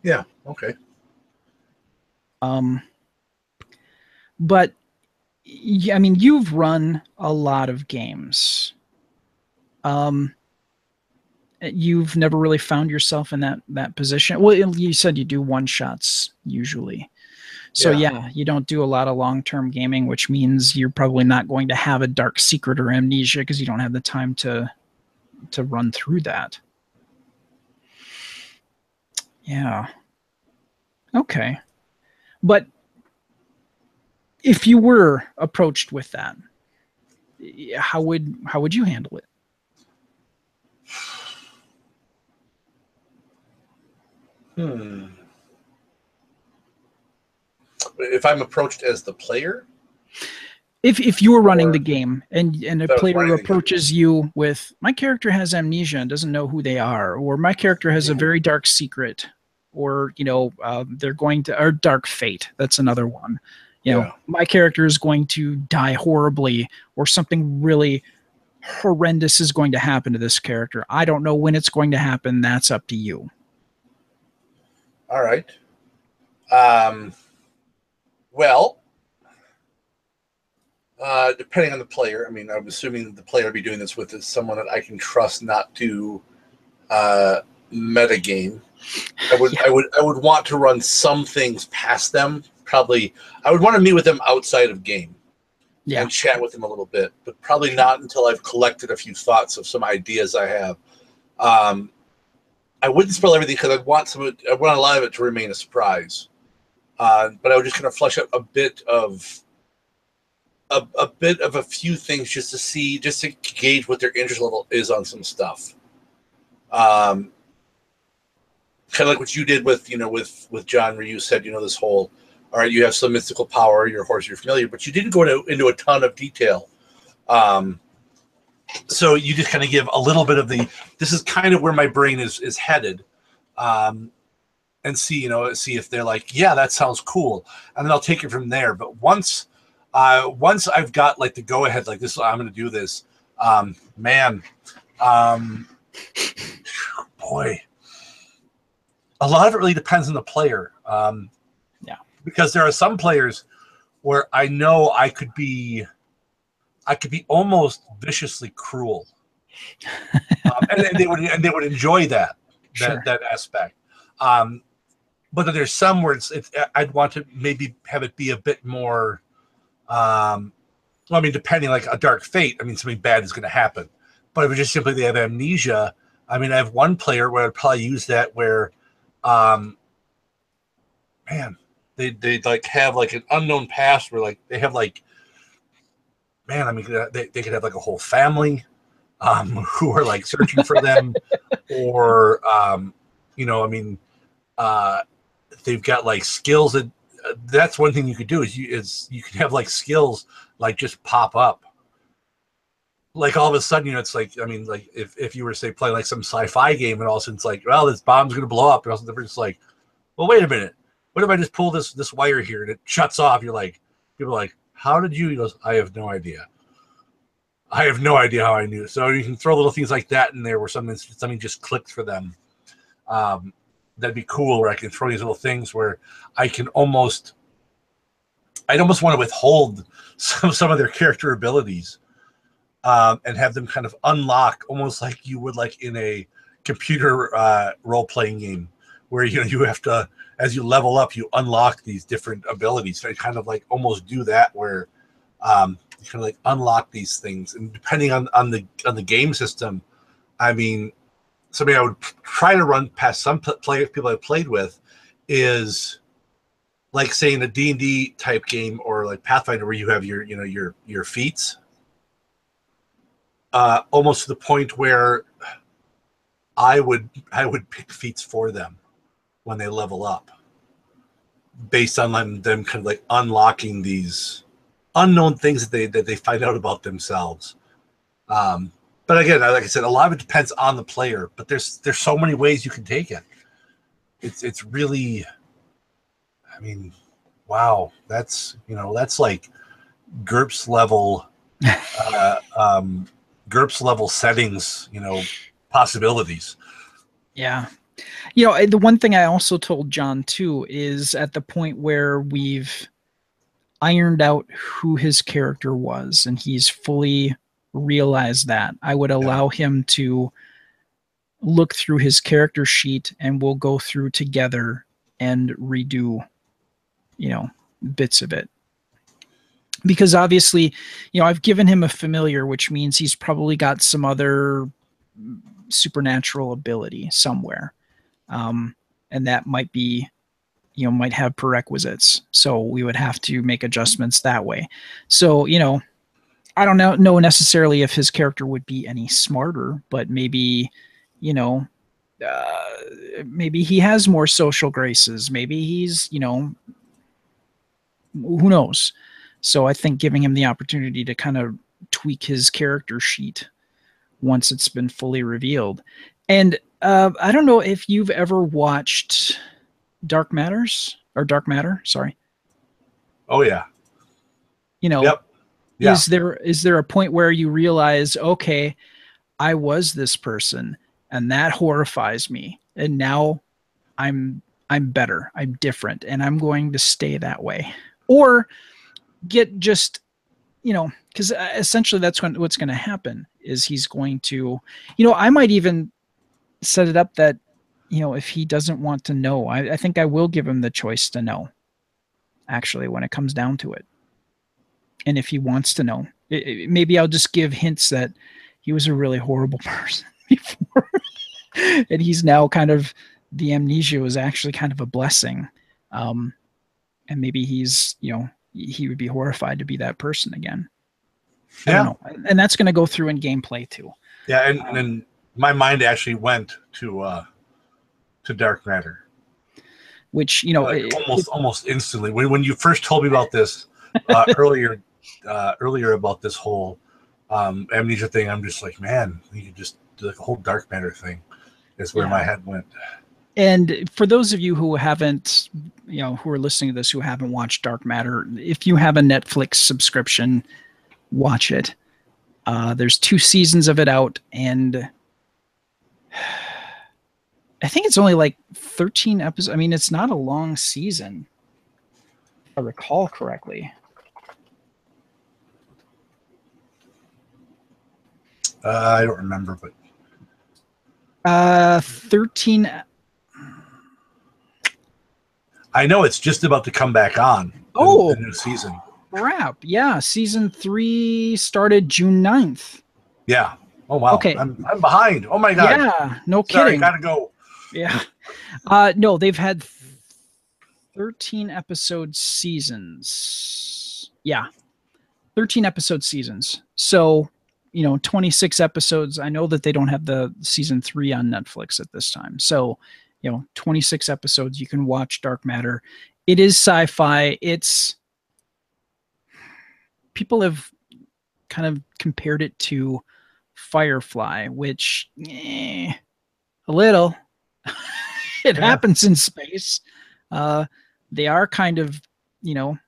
Yeah. Okay. But I mean, you've run a lot of games. You've never really found yourself in that position. Well, you said you do one shots usually. So yeah, you don't do a lot of long-term gaming, which means you're probably not going to have a Dark Secret or Amnesia because you don't have the time to run through that. Yeah. Okay. But if you were approached with that, how would you handle it? If I'm approached as the player? If you were running the game and a player approaches you with, my character has amnesia and doesn't know who they are, or my character has a very dark secret, or they're going to, or dark fate, that's another one. My character is going to die horribly, or something really horrendous is going to happen to this character. I don't know when it's going to happen. That's up to you. All right. Well, depending on the player, I mean, I'm assuming that the player I'll be doing this with is someone that I can trust not to metagame. I would want to run some things past them. Probably, I would want to meet with them outside of game and chat with them a little bit, but probably not until I've collected a few thoughts of some ideas I have. I wouldn't spoil everything because I want a lot of it to remain a surprise. But I would just kind of flesh out a bit of a few things just to gauge what their interest level is on some stuff. Kind of like what you did with John, where you said, this whole, all right, you have some mystical power, your horse, you're familiar, but you didn't go into a ton of detail. So you just kind of give a little bit of this is kind of where my brain is headed. And see if they're like, yeah, that sounds cool. And then I'll take it from there. But once I've got like the go ahead, like this, I'm going to do this, boy, a lot of it really depends on the player. Because there are some players where I know I could be almost viciously cruel. And they would enjoy that aspect. But there's some where I'd want to maybe have it be a bit more, depending, like a dark fate, something bad is going to happen. But if it's just simply they have amnesia, I have one player where I'd probably use that where, they like have like an unknown past where like they have like, they could have like a whole family who are like searching for them, or, they've got like skills that that's one thing you could do is you could have like skills like just pop up. Like all of a sudden, it's like, like if you were to say playing like some sci-fi game and all of a sudden it's like, well, this bomb's going to blow up. And all of a sudden it's like, well, wait a minute. What if I just pull this wire here and it shuts off? You're like, people are like, how did you? He goes, I have no idea. I have no idea how I knew. So you can throw little things like that in there where something just clicked for them. That'd be cool, where I can throw these little things where I'd almost want to withhold some of their character abilities, and have them kind of unlock almost like you would like in a computer role-playing game where you have to, as you level up, you unlock these different abilities. So I kind of like almost do that where you kind of like unlock these things, and depending on the game system, something I would try to run past some people I've played with is like say in a D&D type game or like Pathfinder where you have your, you know, your feats, almost to the point where I would pick feats for them when they level up, based on them kind of like unlocking these unknown things that they find out about themselves. But again, like I said, a lot of it depends on the player. But there's so many ways you can take it. It's really, I mean, wow, that's, you know, that's like GURPS level, GURPS level settings, you know, possibilities. Yeah. You know, the one thing I also told John too is at the point where we've ironed out who his character was and he's fully realized that, I would allow him to look through his character sheet and we'll go through together and redo, you know, bits of it. Because obviously, you know, I've given him a familiar, which means he's probably got some other supernatural ability somewhere. And that might be, you know, might have prerequisites. So we would have to make adjustments that way. So, you know, I don't know necessarily if his character would be any smarter, but maybe, you know, maybe he has more social graces. Maybe he's, you know, who knows? So I think giving him the opportunity to kind of tweak his character sheet once it's been fully revealed. And I don't know if you've ever watched Dark Matter, sorry. Oh yeah. You know, yep. Yeah. Is there a point where you realize, okay, I was this person and that horrifies me, and now I'm better, I'm different, and I'm going to stay that way? Or get just, you know, because essentially that's what's going to happen is he's going to, you know, I might even set it up that, you know, if he doesn't want to know, I think I will give him the choice to know, actually, when it comes down to it. And if he wants to know, maybe I'll just give hints that he was a really horrible person before. And he's now kind of, the amnesia was actually kind of a blessing. And maybe he's, you know, he would be horrified to be that person again. I don't know. And that's going to go through in gameplay too. Yeah. And my mind actually went to Dark Matter, which, you know, like almost instantly when you first told me about this earlier about this whole amnesia thing. I'm just like, man, you could just do like a whole Dark Matter thing. Is where my head went. And for those of you who haven't, you know, who are listening to this, who haven't watched Dark Matter, if you have a Netflix subscription, watch it. There's 2 seasons of it out, and I think it's only like 13 episodes. I mean, it's not a long season, if I recall correctly. I don't remember, but 13. I know it's just about to come back on. Oh, the new season. Crap. Yeah. Season 3 started June 9th. Yeah. Oh, wow. Okay. I'm behind. Oh, my God. Yeah. No Sorry, kidding. gotta go. Yeah. No, they've had 13 episode seasons. Yeah. 13 episode seasons. So, you know, 26 episodes. I know that they don't have the season 3 on Netflix at this time. So, you know, 26 episodes. You can watch Dark Matter. It is sci-fi. People have kind of compared it to Firefly, which a little. It happens in space. They are kind of, you know,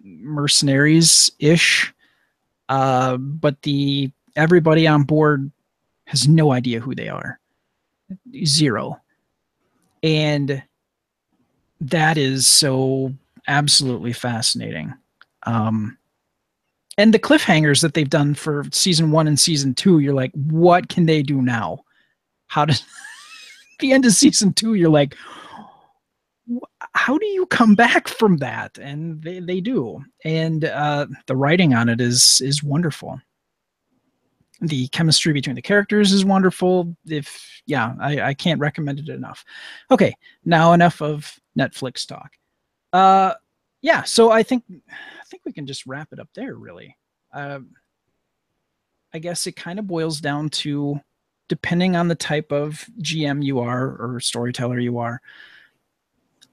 mercenaries-ish. But everybody on board has no idea who they are. Zero. And that is so absolutely fascinating. And the cliffhangers that they've done for season 1 and season 2, you're like, what can they do now? How does the end of season 2, you're like, how do you come back from that? And they do. And the writing on it is wonderful. The chemistry between the characters is wonderful. I can't recommend it enough. Okay, now enough of Netflix talk. Yeah, so I think we can just wrap it up there, really. I guess it kind of boils down to, depending on the type of GM you are or storyteller you are,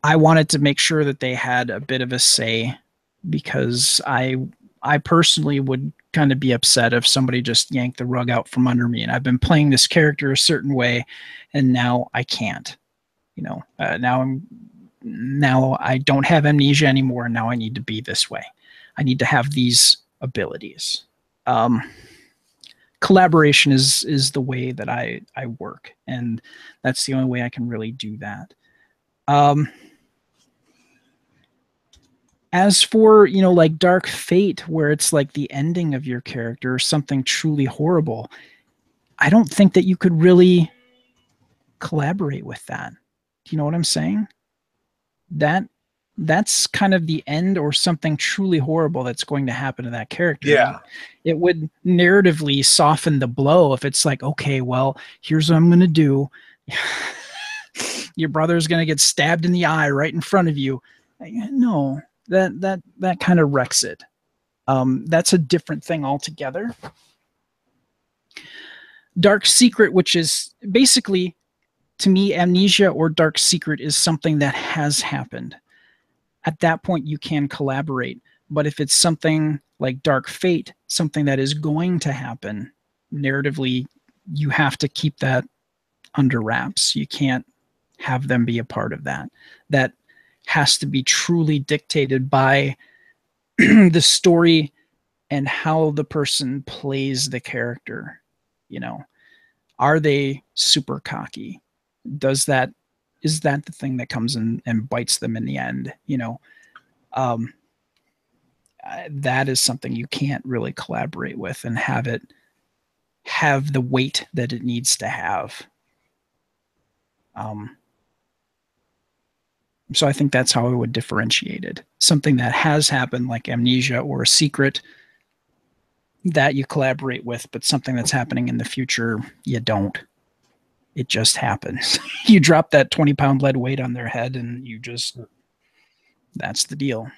I wanted to make sure that they had a bit of a say, because I personally would kind of be upset if somebody just yanked the rug out from under me, and I've been playing this character a certain way and now I can't. Now I don't have amnesia anymore, and now I need to be this way. I need to have these abilities. Collaboration is the way that I work, and that's the only way I can really do that. As for, like Dark Fate, where it's like the ending of your character or something truly horrible, I don't think that you could really collaborate with that. Do you know what I'm saying? That's kind of the end, or something truly horrible that's going to happen to that character. Yeah. It would narratively soften the blow if it's like, okay, well, here's what I'm going to do. Your brother's going to get stabbed in the eye right in front of you. No, that kind of wrecks it. That's a different thing altogether. Dark Secret, which is basically, to me, Amnesia or Dark Secret is something that has happened. At that point, you can collaborate. But if it's something like Dark Fate, something that is going to happen, narratively, you have to keep that under wraps. You can't have them be a part of that. That has to be truly dictated by the story and how the person plays the character. Are they super cocky? Is that the thing that comes in and bites them in the end? That is something you can't really collaborate with and have it have the weight that it needs to have. So I think that's how I would differentiate it. Something that has happened, like Amnesia or a Secret, that you collaborate with, but something that's happening in the future, you don't. It just happens. You drop that 20-pound lead weight on their head and that's the deal.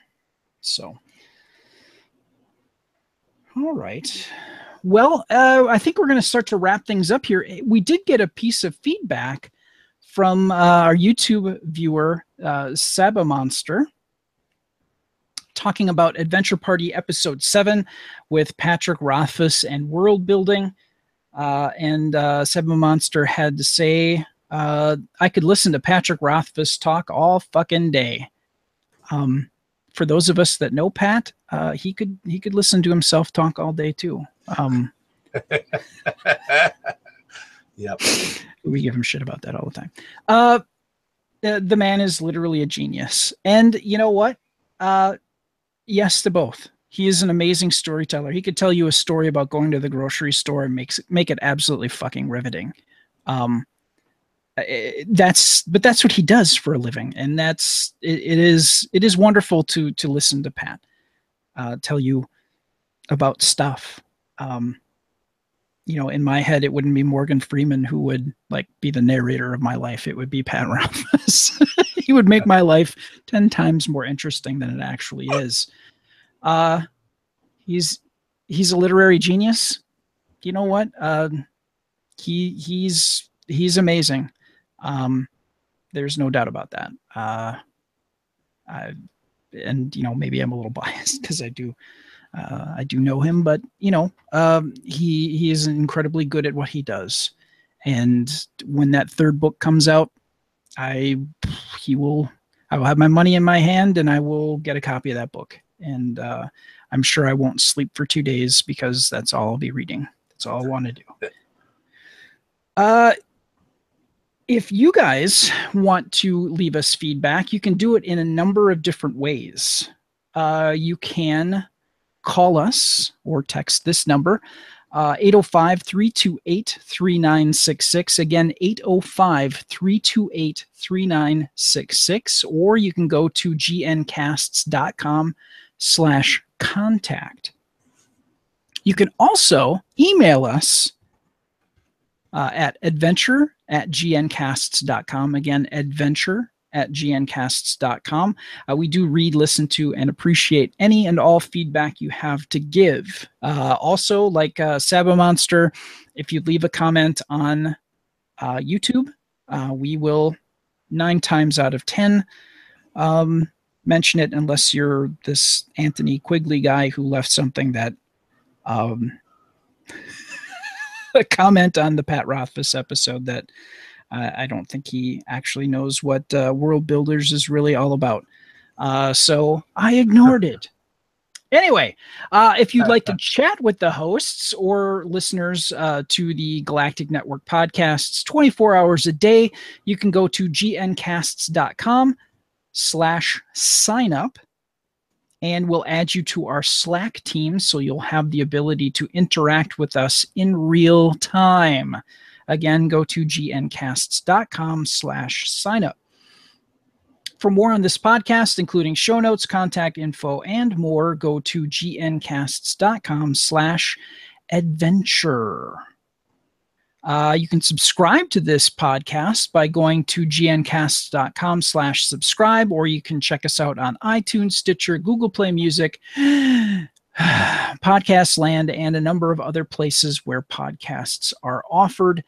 So, all right. Well, I think we're going to start to wrap things up here. We did get a piece of feedback from our YouTube viewer, Saba Monster, talking about Adventure Party Episode 7 with Patrick Rothfuss and world building. And Saba Monster had to say, I could listen to Patrick Rothfuss talk all fucking day. For those of us that know Pat, he could listen to himself talk all day too. Yep. We give him shit about that all the time. The man is literally a genius. And you know what? Yes to both. He is an amazing storyteller. He could tell you a story about going to the grocery store and make it absolutely fucking riveting. That's what he does for a living, and it is wonderful to listen to Pat tell you about stuff. In my head, it wouldn't be Morgan Freeman who would be the narrator of my life. It would be Pat Rothfuss. He would make my life 10 times more interesting than it actually is. He's a literary genius. You know what? He's amazing. There's no doubt about that. Maybe I'm a little biased because I do know him, but he is incredibly good at what he does. And when that third book comes out, I will have my money in my hand and I will get a copy of that book. And I'm sure I won't sleep for 2 days because that's all I'll be reading. That's all I want to do. If you guys want to leave us feedback, you can do it in a number of different ways. You can call us or text this number, 805-328-3966. Again, 805-328-3966. Or you can go to gncasts.com/contact. You can also email us at adventure@gncasts.com. Again, adventure gncasts.com. We do read, listen to, and appreciate any and all feedback you have to give. Also, like Saba Monster, if you leave a comment on YouTube, we will 9 times out of 10 mention it, unless you're this Anthony Quigley guy who left something that a comment on the Pat Rothfuss episode that I don't think he actually knows what World Builders is really all about. So I ignored it. Anyway, if you'd like to chat with the hosts or listeners to the Galactic Network podcasts 24 hours a day, you can go to gncasts.com/sign-up, and we'll add you to our Slack team, so you'll have the ability to interact with us in real time. Again, go to gncasts.com/sign-up. For more on this podcast, including show notes, contact info, and more, go to gncasts.com/adventure. You can subscribe to this podcast by going to gncasts.com/subscribe, or you can check us out on iTunes, Stitcher, Google Play Music, Podcast Land, and a number of other places where podcasts are offered.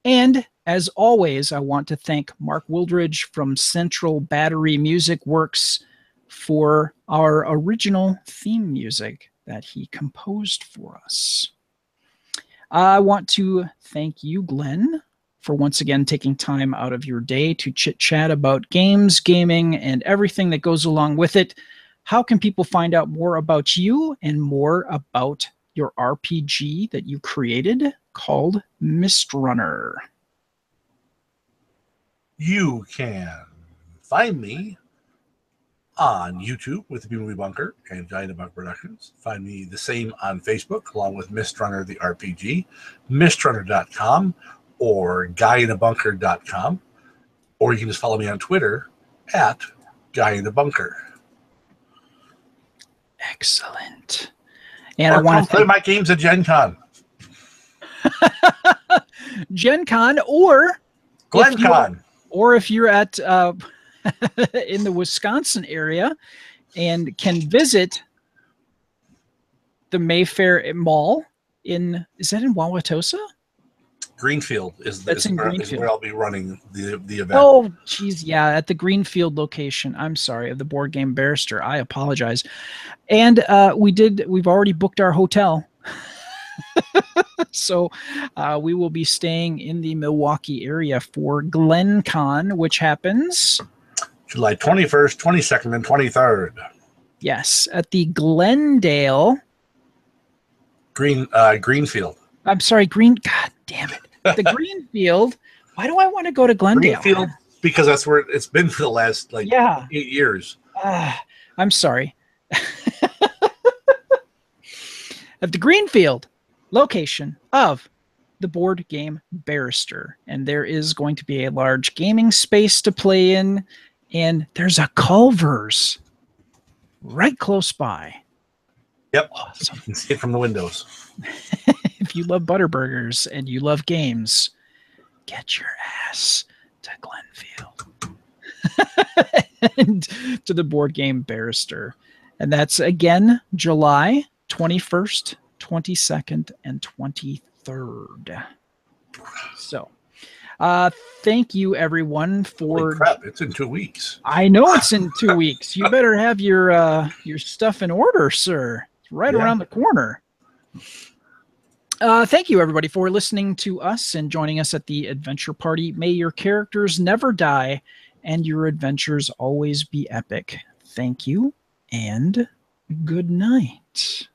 And as always, I want to thank Mark Wildridge from Central Battery Music Works for our original theme music that he composed for us. I want to thank you, Glenn, for once again taking time out of your day to chit-chat about games, gaming, and everything that goes along with it. How can people find out more about you and more about your RPG that you created called Mistrunner? You can find me on YouTube with the B-Movie Bunker and Giant Bunker Productions. Find me the same on Facebook along with Mistrunner the RPG, mistrunner.com or guyinabunker.com, or you can just follow me on Twitter at guyinabunker. Excellent. And or I want to play my games at Gen Con. Gen Con, or Glen Con. Or if you're at in the Wisconsin area and can visit the Mayfair Mall is that in Wauwatosa? Greenfield is where I'll be running the event. Oh, geez, yeah, at the Greenfield location. I'm sorry, of the Board Game Barrister. I apologize. And we've already booked our hotel. So we will be staying in the Milwaukee area for GlenCon, which happens July 21st, 22nd, and 23rd. Yes, at the Glendale Greenfield. I'm sorry, God damn it. The Greenfield. Why do I want to go to Glendale? Greenfield, because that's where it's been for the last 8 years. I'm sorry. At the Greenfield location of the Board Game Barrister. And there is going to be a large gaming space to play in. And there's a Culver's right close by. Yep. Awesome. You can see it from the windows. If you love Butterburgers and you love games, get your ass to Glenfield. And to the Board Game Barrister. And that's, again, July 21st, 22nd, and 23rd. So, thank you, everyone, for... Holy crap, it's in 2 weeks. I know it's in 2 weeks. You better have your stuff in order, sir. It's right around the corner. Thank you, everybody, for listening to us and joining us at the Adventure Party. May your characters never die and your adventures always be epic. Thank you, and good night.